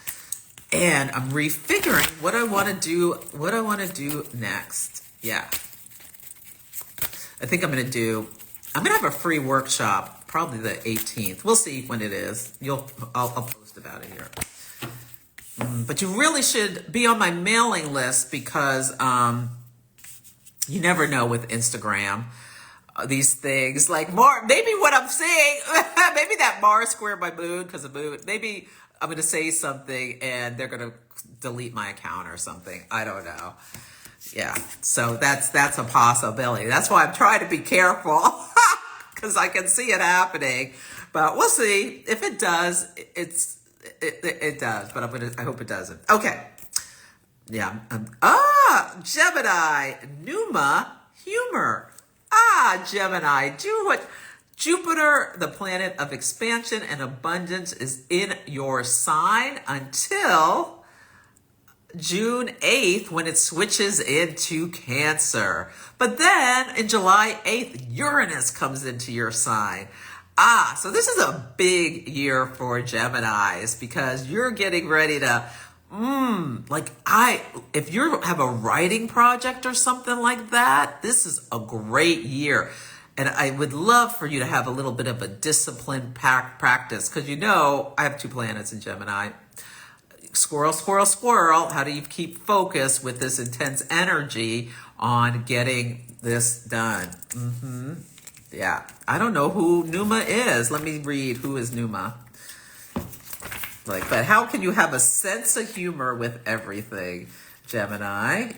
and I'm refiguring what I want to do next. Yeah. I think I'm going to have a free workshop, probably the 18th. We'll see when it is. I'll post about it here. But you really should be on my mailing list, because you never know with Instagram, these things like maybe what I'm saying, maybe that Mars square my moon because of moon, maybe I'm going to say something and they're going to delete my account or something. I don't know. Yeah. So that's a possibility. That's why I'm trying to be careful, because I can see it happening, but we'll see. If it does, it does, but I hope it doesn't. Okay. Yeah. Gemini, Numa, humor. Gemini, do what Jupiter, the planet of expansion and abundance, is in your sign until June 8th, when it switches into Cancer. But then in July 8th, Uranus comes into your sign. So this is a big year for Geminis, because you're getting ready to if you have a writing project or something like that, this is a great year. And I would love for you to have a little bit of a disciplined practice, because I have 2 planets in Gemini. Squirrel, squirrel, squirrel. How do you keep focus with this intense energy on getting this done? Yeah. I don't know who Numa is. Let me read. Who is Numa? But how can you have a sense of humor with everything, Gemini?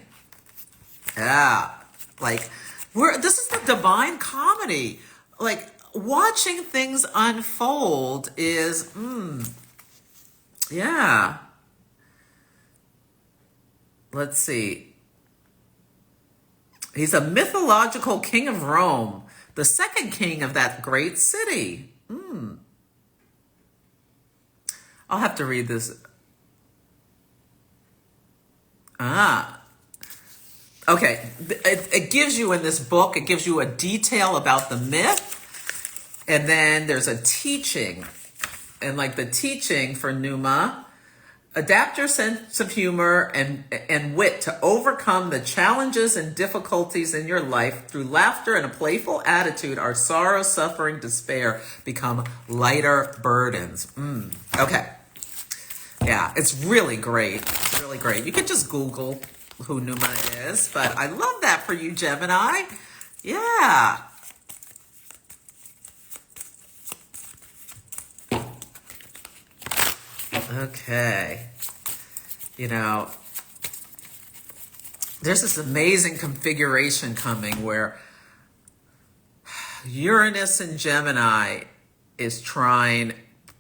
Yeah, this is the divine comedy. Like, watching things unfold is, yeah. Let's see. He's a mythological king of Rome, the second king of that great city. I'll have to read this. Okay. It gives you in this book, it gives you a detail about the myth. And then there's a teaching. And the teaching for Numa, adapt your sense of humor and wit to overcome the challenges and difficulties in your life. Through laughter and a playful attitude, our sorrow, suffering, despair become lighter burdens. Okay. Yeah, it's really great. It's really great. You can just Google who Numa is, but I love that for you, Gemini. Yeah. Okay. There's this amazing configuration coming where Uranus and Gemini is trine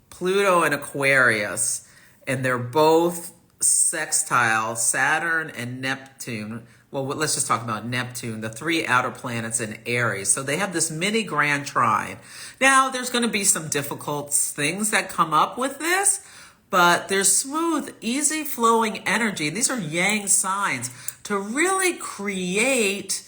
Pluto and Aquarius, and they're both sextile Saturn and Neptune. Well, let's just talk about Neptune, the 3 outer planets in Aries. So they have this mini grand trine. Now, there's going to be some difficult things that come up with this, but there's smooth, easy flowing energy. These are yang signs to really create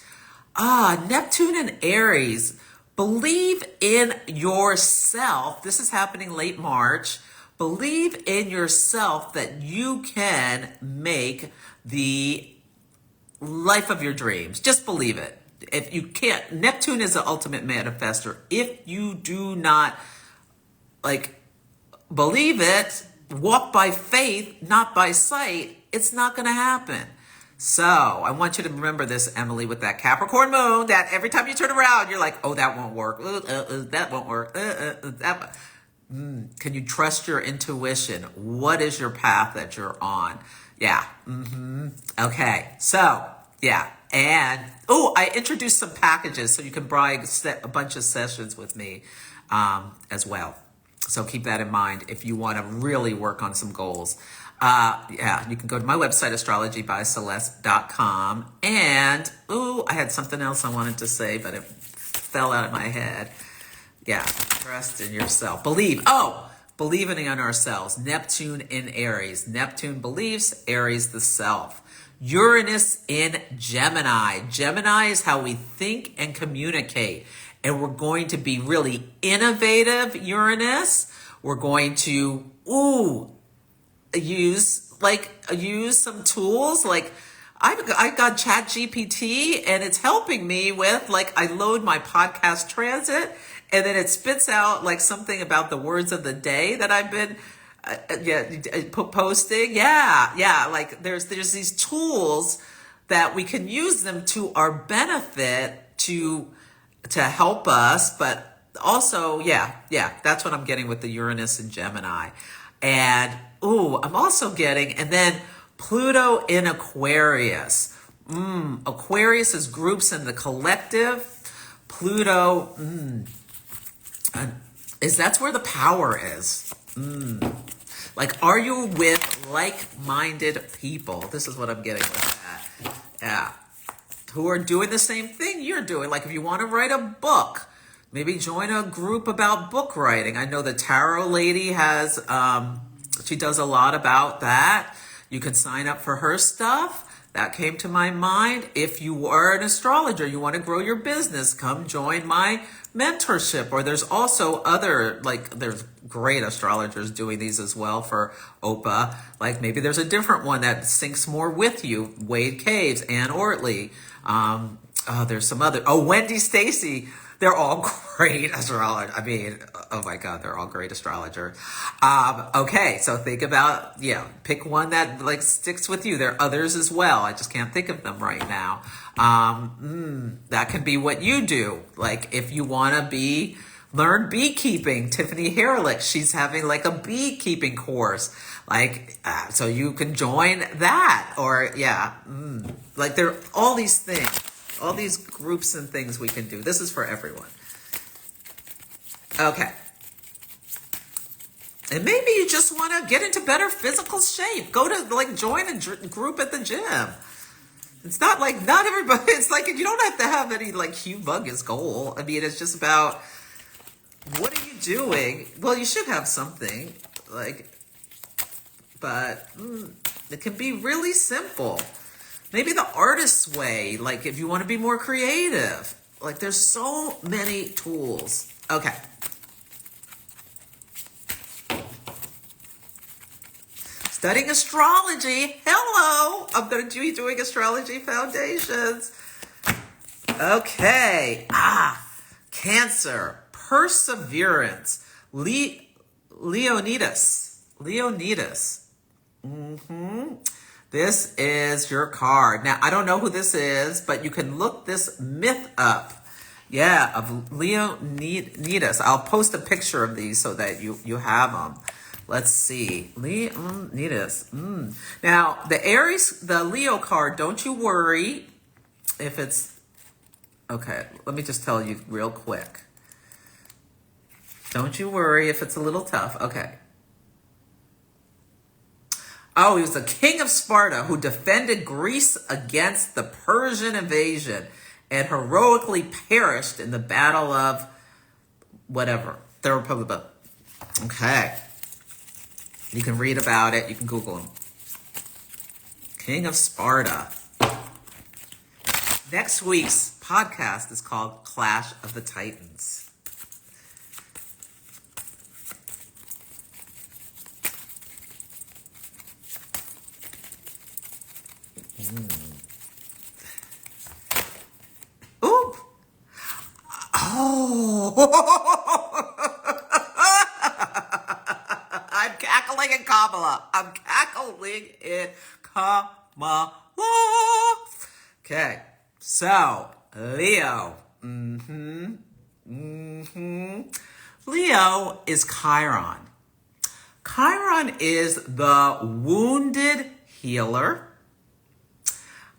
Neptune and Aries. Believe in yourself. This is happening late March. Believe in yourself that you can make the life of your dreams. Just believe it. if you can't, Neptune is the ultimate manifester. If you do not like believe it, walk by faith, not by sight, it's not going to happen. So I want you to remember this, Emily, with that Capricorn moon, that every time you turn around, you're like, oh, that won't work. That won't work. Can you trust your intuition? What is your path that you're on? Yeah. Okay. So, yeah. And, I introduced some packages so you can buy a bunch of sessions with me as well. So keep that in mind if you want to really work on some goals. Yeah, you can go to my website, astrologybyceleste.com. And, I had something else I wanted to say, but it fell out of my head. Yeah, trust in yourself. Believing in ourselves. Neptune in Aries. Neptune beliefs, Aries the self. Uranus in Gemini. Gemini is how we think and communicate. And we're going to be really innovative, Uranus. We're going to, use some tools. Like I got ChatGPT and it's helping me with, like, I load my podcast transit and then it spits out like something about the words of the day that I've been posting. Yeah. Like there's these tools that we can use them to our benefit to help us, but also, that's what I'm getting with the Uranus and Gemini. And, I'm also getting, and then Pluto in Aquarius. Aquarius is groups in the collective. Pluto, that's where the power is. Like, are you with like-minded people? This is what I'm getting with that. Yeah. Who are doing the same thing you're doing. Like, if you want to write a book, maybe join a group about book writing. I know the tarot lady has, she does a lot about that. You can sign up for her stuff. That came to my mind. If you are an astrologer, you want to grow your business, come join my mentorship. Or there's also other, there's great astrologers doing these as well for OPA. Like maybe there's a different one that syncs more with you. Wade Caves, Ann Ortley. There's some other, Wendy Stacy. They're all great astrologers. I mean, oh my God, they're all great astrologers. Okay, so think about, pick one that sticks with you. There are others as well. I just can't think of them right now. That can be what you do. Like if you want to learn beekeeping, Tiffany Herlick, she's having a beekeeping course. So you can join that. Or there are all these things. All these groups and things we can do. This is for everyone. Okay. And maybe you just want to get into better physical shape. Go to join a group at the gym. It's not not everybody. It's you don't have to have any humongous goal. I mean, it's just about what are you doing? Well, you should have something but it can be really simple. Maybe the artist's way, if you want to be more creative. There's so many tools. Okay. Studying astrology. Hello. I'm going to be doing astrology foundations. Okay. Cancer. Perseverance. Leonidas. This is your card. Now, I don't know who this is, but you can look this myth up. Yeah, of Leonidas. I'll post a picture of these so that you have them. Let's see. Leonidas. Now, the Aries, the Leo card, don't you worry if it's... Okay, let me just tell you real quick. Don't you worry if it's a little tough. Okay. He was the king of Sparta who defended Greece against the Persian invasion and heroically perished in the battle of whatever. Okay. You can read about it. You can Google him. King of Sparta. Next week's podcast is called Clash of the Titans. I'm cackling in Kamala. I'm cackling in Kamala. Okay, so Leo. Leo is Chiron. Chiron is the wounded healer.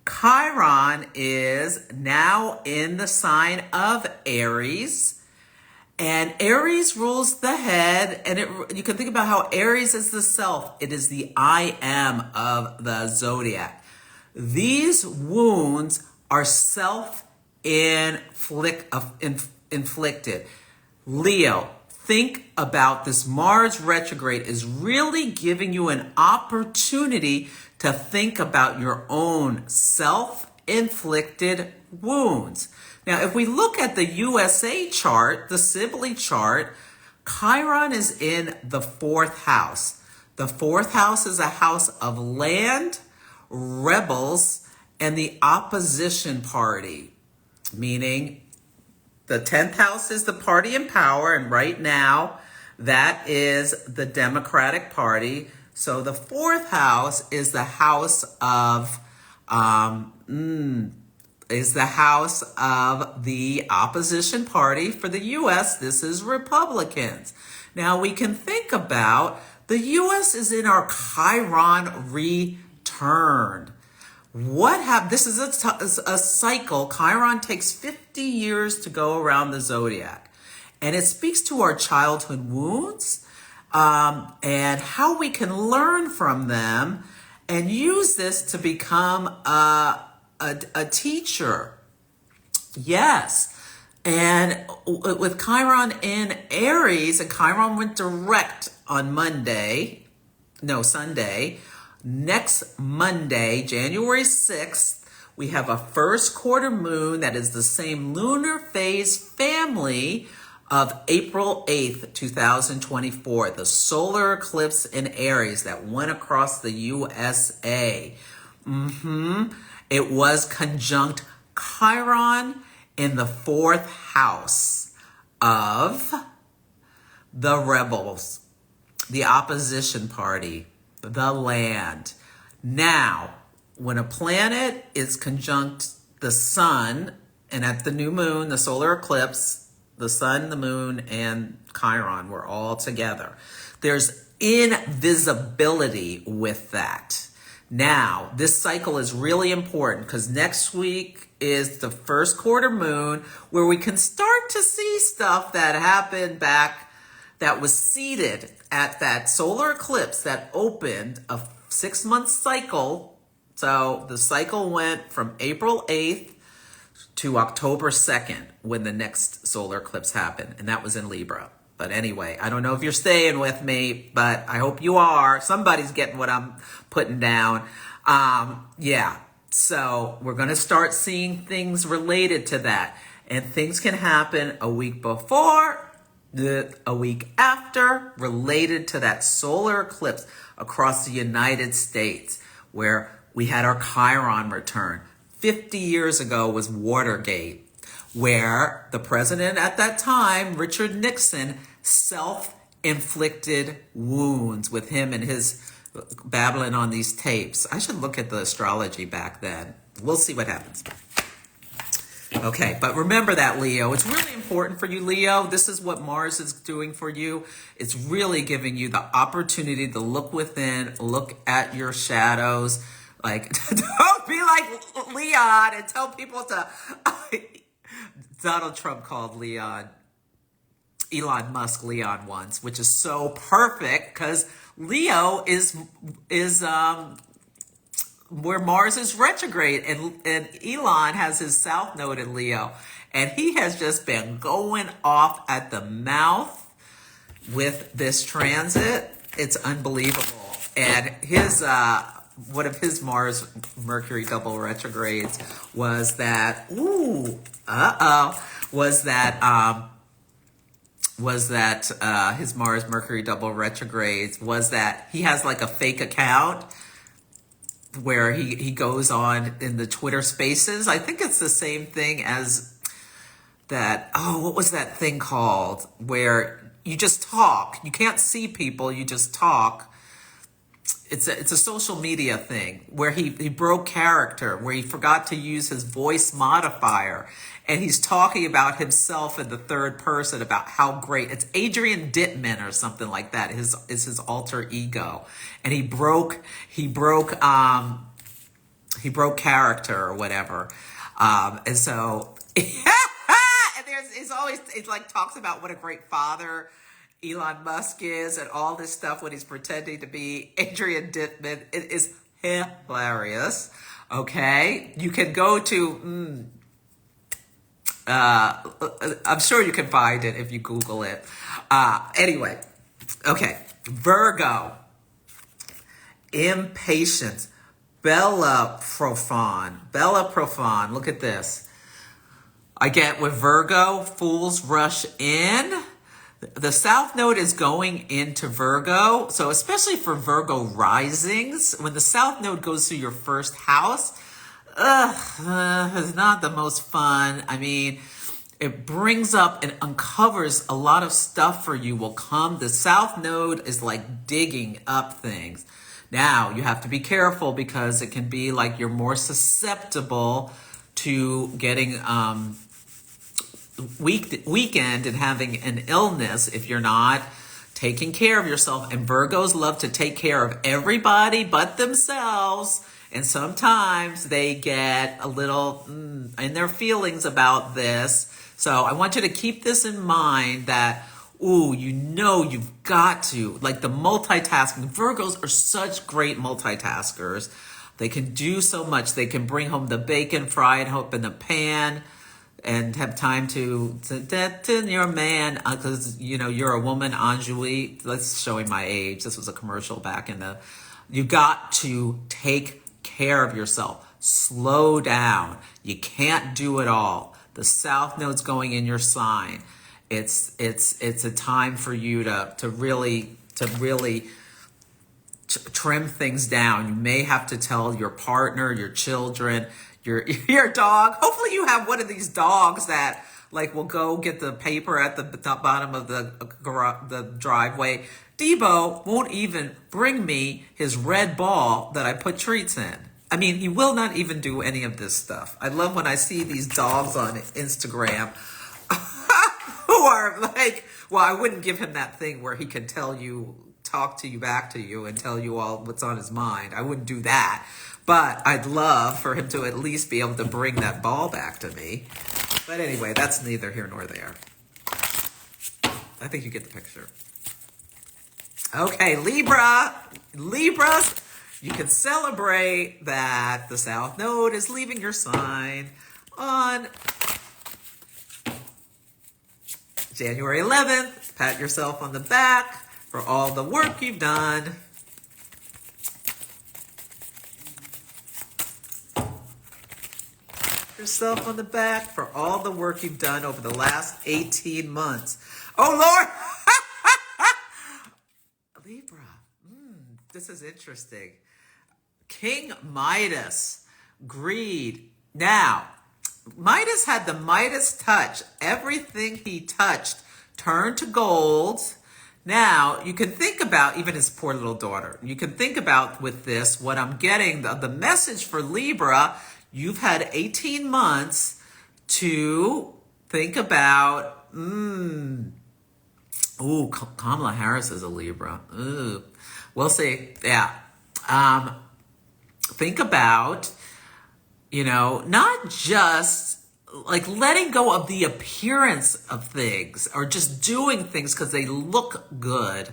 Chiron is now in the sign of Aries. And Aries rules the head, and you can think about how Aries is the self. It is the I am of the zodiac. These wounds are self-inflicted. Leo, think about this. Mars retrograde is really giving you an opportunity to think about your own self-inflicted wounds. Now, if we look at the USA chart, the Sibley chart, Chiron is in the 4th house. The 4th house is a house of land, rebels, and the opposition party, meaning the 10th house is the party in power, and right now that is the Democratic Party. So the 4th house is the house of the opposition party. For the U.S., this is Republicans. Now we can think about the U.S. is in our Chiron return. What happened? This is a cycle. Chiron takes 50 years to go around the zodiac. And it speaks to our childhood wounds and how we can learn from them and use this to become a teacher. Yes. And with Chiron in Aries, and Chiron went direct on Sunday. Next Monday, January 6th, we have a first quarter moon that is the same lunar phase family of April 8th, 2024, the solar eclipse in Aries that went across the USA. It was conjunct Chiron in the 4th house of the rebels, the opposition party, the land. Now, when a planet is conjunct the sun, and at the new moon, the solar eclipse, the sun, the moon, and Chiron were all together. There's invisibility with that. Now, this cycle is really important because next week is the first quarter moon where we can start to see stuff that happened back that was seeded at that solar eclipse that opened a 6-month cycle. So the cycle went from April 8th to October 2nd when the next solar eclipse happened, and that was in Libra. But anyway, I don't know if you're staying with me, but I hope you are. Somebody's getting what I'm putting down. So we're going to start seeing things related to that. And things can happen a week before, a week after, related to that solar eclipse across the United States, where we had our Chiron return. 50 years ago was Watergate, where the president at that time, Richard Nixon, self-inflicted wounds with him and his babbling on these tapes. I should look at the astrology back then. We'll see what happens. Okay, but remember that, Leo. It's really important for you, Leo. This is what Mars is doing for you. It's really giving you the opportunity to look within, look at your shadows. Like, don't be like Leon and tell people to... Donald Trump called Elon Musk Leon once, which is so perfect because Leo is where Mars is retrograde, and Elon has his south node in Leo, and he has just been going off at the mouth with this transit. It's unbelievable. And his one of his Mars Mercury double retrogrades was that his Mars Mercury double retrogrades was that he has like a fake account where he goes on in the Twitter spaces. I think it's the same thing as oh, what was that thing called? Where you just talk. You can't see people, you just talk. It's a social media thing where he broke character, where he forgot to use his voice modifier. And he's talking about himself in the third person about how great. It's Adrian Dittman or something like that. Is his alter ego. And he broke character or whatever. And so and it's like talks about what a great father Elon Musk is and all this stuff when he's pretending to be Adrian Dittman. It is hilarious. Okay. You can go to, I'm sure you can find it if you Google it. Anyway. Okay. Virgo. Impatience. Bella Profane. Look at this. I get with Virgo, fools rush in. The South Node is going into Virgo. So especially for Virgo risings, when the South Node goes through your first house, it's not the most fun. I mean, it brings up and uncovers a lot of stuff for you will come. The South Node is like digging up things. Now, you have to be careful because it can be like you're more susceptible to getting weekend and having an illness if you're not taking care of yourself. And Virgos love to take care of everybody but themselves. And sometimes they get a little in their feelings about this. So I want you to keep this in mind that, you've got to, like the multitasking. Virgos are such great multitaskers. They can do so much. They can bring home the bacon, fry it up in the pan, and have time to your man, because, you're a woman, Anjuli. That's showing my age. This was a commercial back in the... You got to take care of yourself. Slow down. You can't do it all. The South Node's going in your sign. It's a time for you to really trim things down. You may have to tell your partner, your children, your dog. Hopefully you have one of these dogs that like will go get the paper at the bottom of the driveway. Debo won't even bring me his red ball that I put treats in. I mean, he will not even do any of this stuff. I love when I see these dogs on Instagram who are like, well, I wouldn't give him that thing where he can talk to you back to you and tell you all what's on his mind. I wouldn't do that. But I'd love for him to at least be able to bring that ball back to me. But anyway, that's neither here nor there. I think you get the picture. Okay, Libras, you can celebrate that the South Node is leaving your sign on January 11th. Pat yourself on the back for all the work you've done. Yourself on the back for all the work you've done over the last 18 months. Oh, Lord! Libra. This is interesting. King Midas. Greed. Now, Midas had the Midas touch. Everything he touched turned to gold. Now, you can think about even his poor little daughter. You can think about with this, what I'm getting, the message for Libra, you've had 18 months to think about, Kamala Harris is a Libra. Ooh. We'll see. Yeah. Think about, not just like letting go of the appearance of things or just doing things because they look good.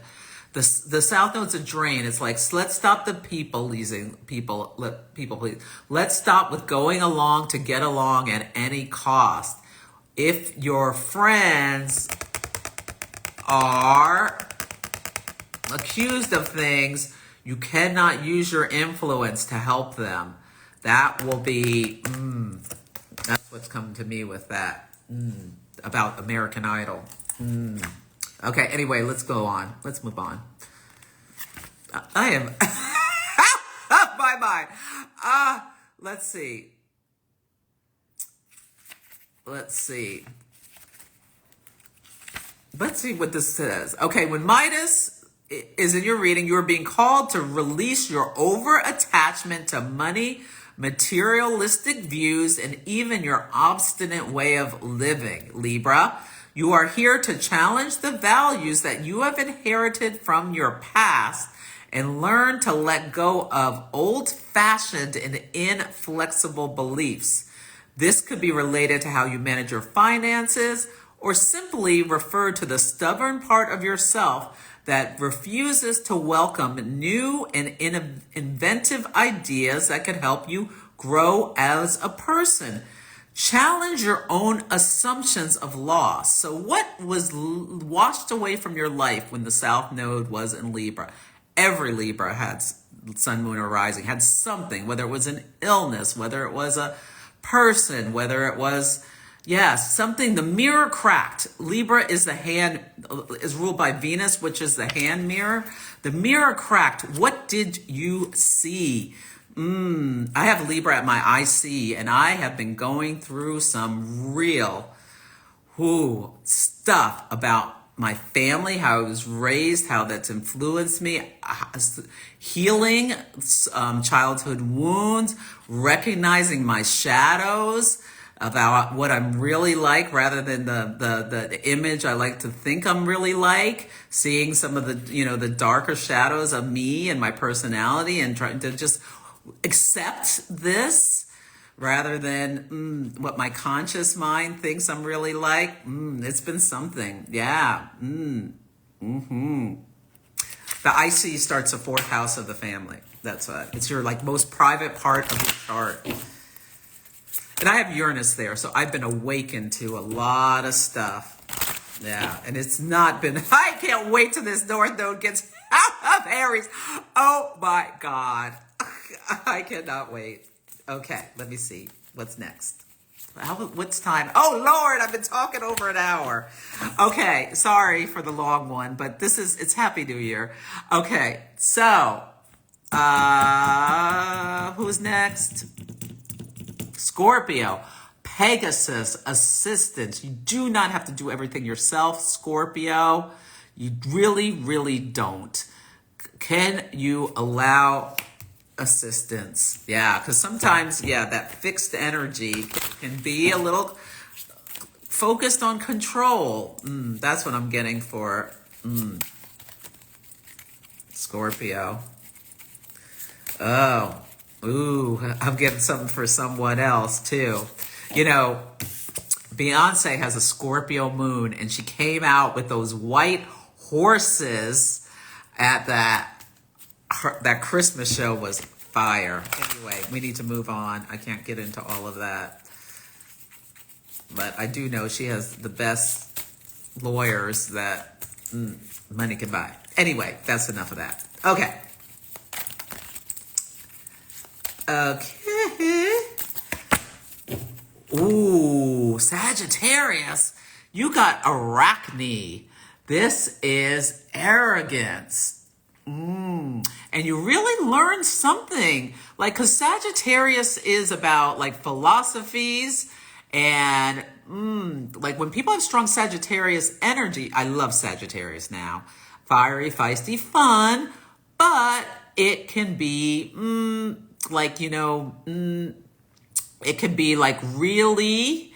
The South Node's a drain. It's like, let's stop the people pleasing. Let's stop with going along to get along at any cost. If your friends are accused of things, you cannot use your influence to help them. That will be, that's what's coming to me with that, about American Idol. Okay, anyway, let's go on. Let's move on. I am, my mind. Let's see. Let's see what this says. Okay, when Midas is in your reading, you are being called to release your over-attachment to money, materialistic views, and even your obstinate way of living, Libra. You are here to challenge the values that you have inherited from your past and learn to let go of old-fashioned and inflexible beliefs. This could be related to how you manage your finances, or simply refer to the stubborn part of yourself that refuses to welcome new and inventive ideas that could help you grow as a person. Challenge your own assumptions of loss. So what was washed away from your life when the South Node was in Libra? Every Libra had Sun, Moon, or Rising, had something, whether it was an illness, whether it was a person, whether it was, yes, something. The mirror cracked. Libra is is ruled by Venus, which is the hand mirror. The mirror cracked. What did you see? I have Libra at my IC, and I have been going through some real stuff about my family, how I was raised, how that's influenced me, healing childhood wounds, recognizing my shadows, about what I'm really like rather than the image I like to think I'm really like, seeing some of the darker shadows of me and my personality, and trying to just accept this rather than what my conscious mind thinks I'm really like. It's been something. Yeah. The IC starts the fourth house of the family. That's what it's your most private part of your chart. And I have Uranus there, so I've been awakened to a lot of stuff. Yeah, and it's not been, I can't wait till this North Node gets out of Aries. Oh my God. I cannot wait. Okay, let me see. What's next? What's time? Oh Lord, I've been talking over an hour. Okay, sorry for the long one, but it's Happy New Year. Okay, so, who's next? Scorpio, Pegasus, assistance. You do not have to do everything yourself, Scorpio. You really, really don't. Can you allow assistance? Yeah, because sometimes, that fixed energy can be a little focused on control. That's what I'm getting for Scorpio. Oh. Ooh, I'm getting something for someone else too. Beyonce has a Scorpio moon, and she came out with those white horses at that Christmas show. Was fire. Anyway, we need to move on. I can't get into all of that. But I do know she has the best lawyers that money can buy. Anyway, that's enough of that. Okay. Ooh, Sagittarius, you got Arachne. This is arrogance. And you really learn something. Because Sagittarius is about philosophies and when people have strong Sagittarius energy, I love Sagittarius now. Fiery, feisty, fun, but it can be it can be really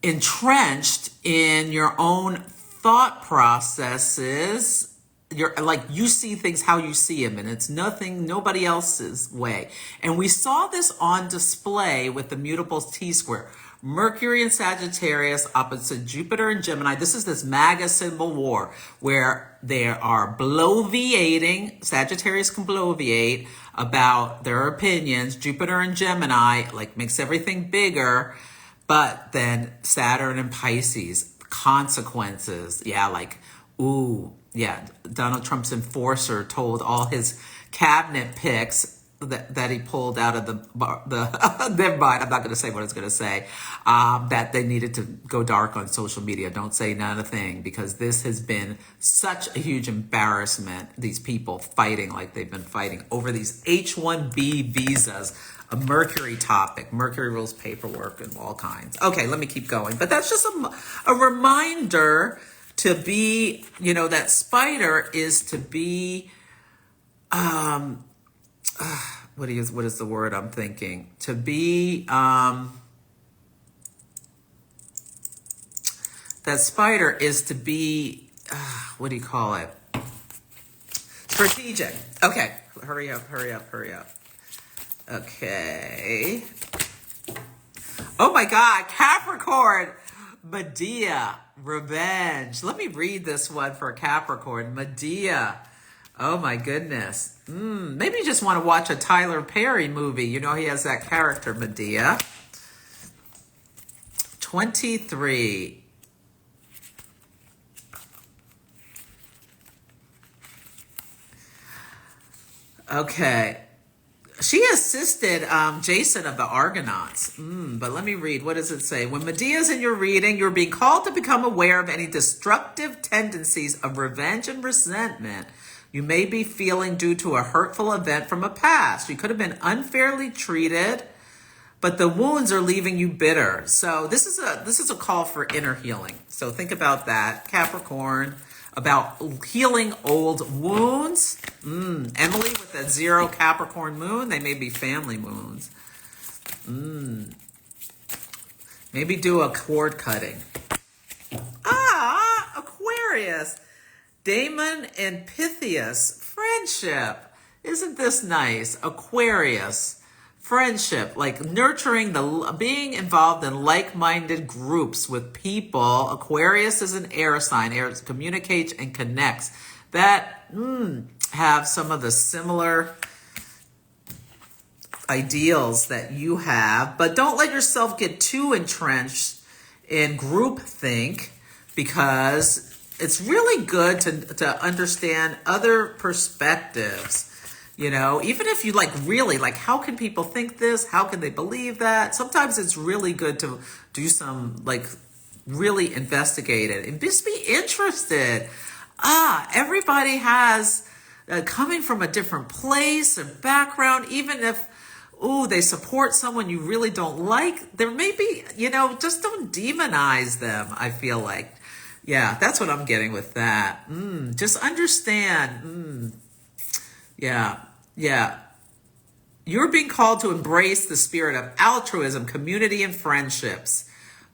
entrenched in your own thought processes. You're you see things how you see them, and it's nobody else's way. And we saw this on display with the mutables T-square. Mercury and Sagittarius opposite Jupiter and Gemini. This is this MAGA symbol war where they are bloviating. Sagittarius can bloviate about their opinions. Jupiter and Gemini makes everything bigger. But then Saturn and Pisces, consequences. Donald Trump's enforcer told all his cabinet picks that he pulled out of the never mind, I'm not going to say what I was going to say, that they needed to go dark on social media. Don't say not a thing, because this has been such a huge embarrassment, these people fighting like they've been fighting over these H-1B visas, a Mercury topic. Mercury rules paperwork and all kinds. Okay, let me keep going. But that's just a reminder to be, you know, that spider is to be, what is the word I'm thinking? To be, that spider is to be, what do you call it? Strategic. Okay, hurry up. Okay. Oh my God, Capricorn, Medea, revenge. Let me read this one for Capricorn, Medea. Oh my goodness. Maybe you just want to watch a Tyler Perry movie. You know, he has that character, Medea. 23. Okay. She assisted Jason of the Argonauts. But let me read. What does it say? When Medea's in your reading, you're being called to become aware of any destructive tendencies of revenge and resentment you may be feeling due to a hurtful event from a past. You could have been unfairly treated, but the wounds are leaving you bitter. So this is a call for inner healing. So think about that, Capricorn, about healing old wounds. Emily with that 0 Capricorn moon, they may be family wounds. Maybe do a cord cutting. Aquarius. Damon and Pythias, friendship. Isn't this nice? Aquarius, friendship, like nurturing being involved in like-minded groups with people. Aquarius is an air sign. Air communicates and connects. That have some of the similar ideals that you have, but don't let yourself get too entrenched in groupthink, because it's really good to understand other perspectives. You know, even if you really how can people think this? How can they believe that? Sometimes it's really good to do some really investigate it and just be interested. Everybody has coming from a different place and background, even if they support someone you really don't like, there may be, just don't demonize them, I feel like. Yeah, that's what I'm getting with that. Just understand. Yeah. You're being called to embrace the spirit of altruism, community, and friendships.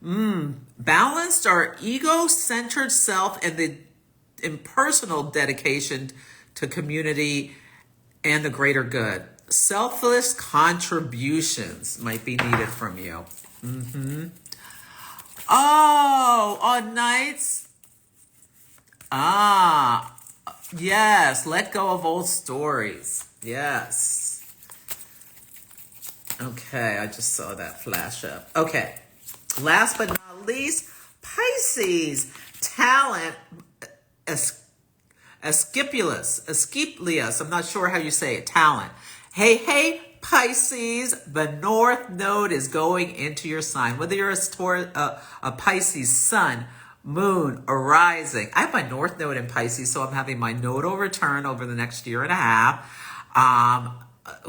Balanced our ego-centered self and the impersonal dedication to community and the greater good. Selfless contributions might be needed from you. On nights. Yes. Let go of old stories. Yes. Okay. I just saw that flash up. Okay. Last but not least, Pisces. Talent. Asclepius. I'm not sure how you say it. Talent. Hey, Pisces, the North Node is going into your sign. Whether you're a Pisces sun, moon, or rising. I have my North Node in Pisces, so I'm having my nodal return over the next year and a half.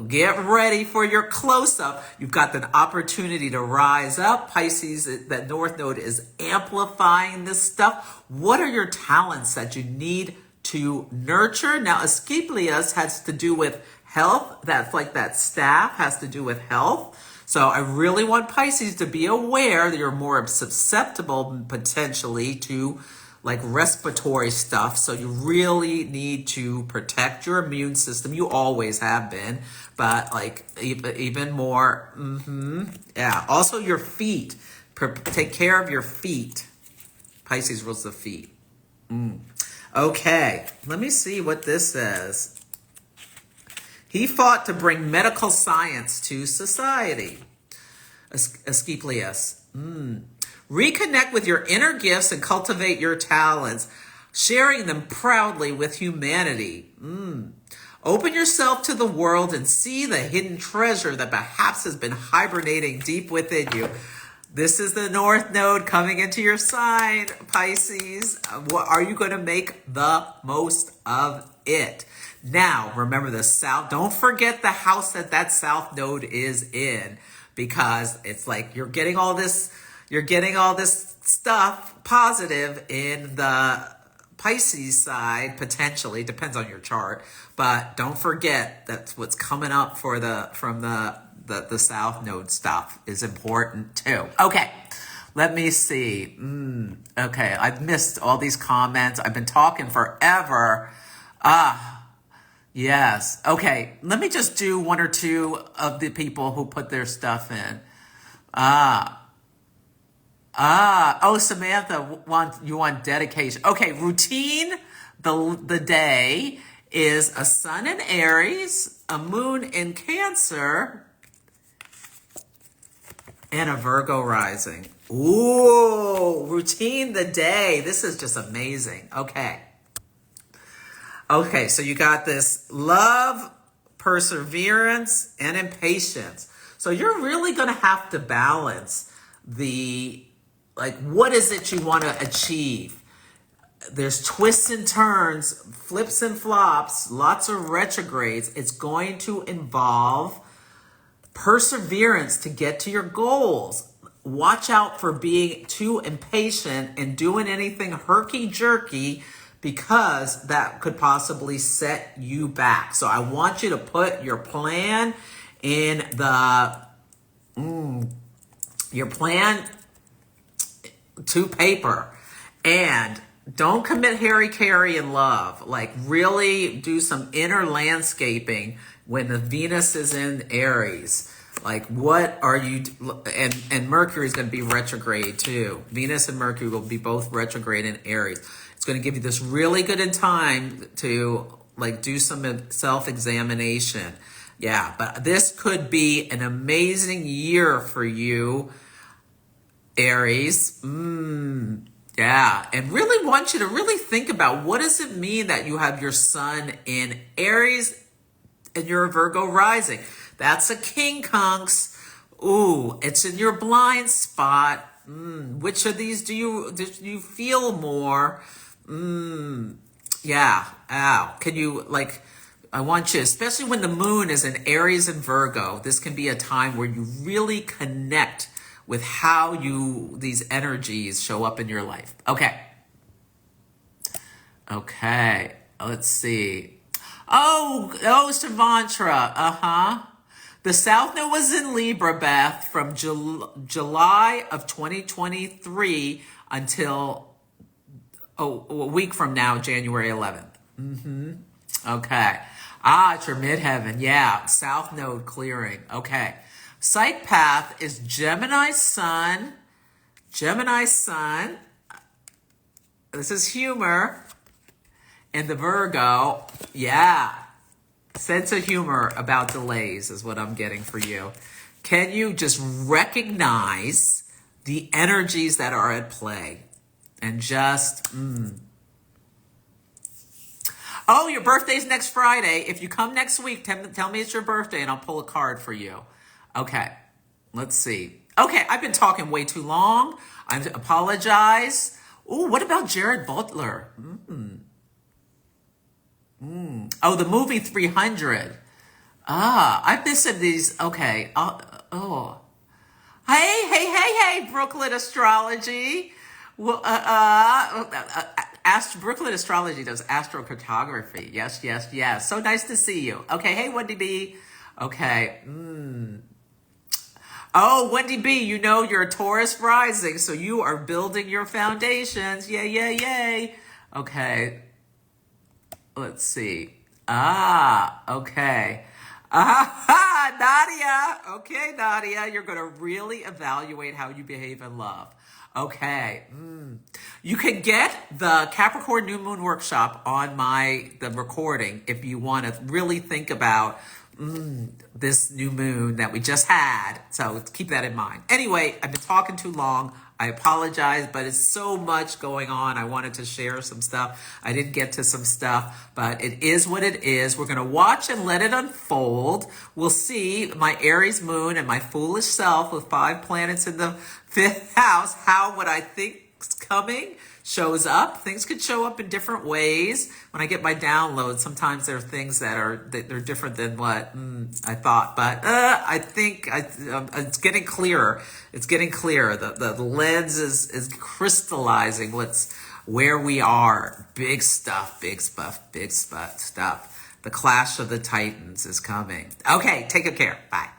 Get ready for your close-up. You've got the opportunity to rise up. Pisces, that North Node is amplifying this stuff. What are your talents that you need to nurture? Now, Asclepius has to do with health. That's like that staff has to do with health. So I really want Pisces to be aware that you're more susceptible potentially to respiratory stuff. So you really need to protect your immune system. You always have been, but even more. Yeah. Also your feet. Take care of your feet. Pisces rules the feet. Okay. Let me see what this says. He fought to bring medical science to society. Asclepius. Reconnect with your inner gifts and cultivate your talents, sharing them proudly with humanity. Open yourself to the world and see the hidden treasure that perhaps has been hibernating deep within you. This is the North Node coming into your sign, Pisces. What are you going to make the most of it? Now, remember the South. Don't forget the house that South Node is in, because it's you're getting all this, You're getting all this stuff positive in the Pisces side, potentially, depends on your chart. But don't forget that's what's coming up for from the South Node stuff is important too. Okay, let me see. Okay, I've missed all these comments. I've been talking forever. Yes. Okay, let me just do one or two of the people who put their stuff in. Oh, Samantha, you want dedication. Okay, routine, the day is a sun in Aries, a moon in Cancer, and a Virgo rising. Ooh, routine the day. This is just amazing. Okay. Okay, so you got this love, perseverance, and impatience. So you're really going to have to balance what is it you want to achieve? There's twists and turns, flips and flops, lots of retrogrades. It's going to involve perseverance to get to your goals. Watch out for being too impatient and doing anything herky-jerky because that could possibly set you back. So I want you to put your plan in your plan to paper, and don't commit Harry-Carry in love. Like really do some inner landscaping when the Venus is in Aries. Like what are you, and Mercury is going to be retrograde too. Venus and Mercury will be both retrograde in Aries. It's going to give you this really good time to do some self-examination. Yeah, but this could be an amazing year for you, Aries. Yeah, and really want you to really think about what does it mean that you have your sun in Aries and you're a Virgo rising. That's a king-kunks. Ooh, it's in your blind spot. Which of these do you feel more? Yeah, ow. Can you I want you, especially when the moon is in Aries and Virgo, this can be a time where you really connect with how these energies show up in your life. Okay. Okay. Let's see. Oh, Shivantra. The South Node was in Libra, Beth, from July of 2023 until a week from now, January 11th. Okay. It's your midheaven. Yeah. South Node clearing. Okay. Psych path is Gemini Sun. Gemini Sun. This is humor. And the Virgo. Yeah. Sense of humor about delays is what I'm getting for you. Can you just recognize the energies that are at play? And just, Oh, your birthday's next Friday. If you come next week, tell me it's your birthday and I'll pull a card for you. Okay, let's see. Okay, I've been talking way too long. I apologize. Ooh, what about Jared Butler? Oh, the movie 300. I'm missing these. Okay. Hey, Brooklyn Astrology. Well, Brooklyn Astrology does astrocartography. Yes. So nice to see you. Okay, hey, Wendy B. Okay. Oh, Wendy B, you're a Taurus rising, so you are building your foundations. Yay. Okay. Let's see. Okay. Nadia. Okay, Nadia, you're going to really evaluate how you behave in love. Okay. You can get the Capricorn New Moon Workshop on the recording if you want to really think about this new moon that we just had. So keep that in mind. Anyway, I've been talking too long. I apologize, but it's so much going on. I wanted to share some stuff. I didn't get to some stuff, but it is what it is. We're going to watch and let it unfold. We'll see my Aries moon and my foolish self with 5 planets in the 5th house. How what I think coming shows up. Things could show up in different ways. When I get my downloads, sometimes there are things they're different than what I thought. But I think it's getting clearer. It's getting clearer. The lens is crystallizing where we are. Big stuff, big stuff, big stuff. The clash of the titans is coming. Okay, take good care. Bye.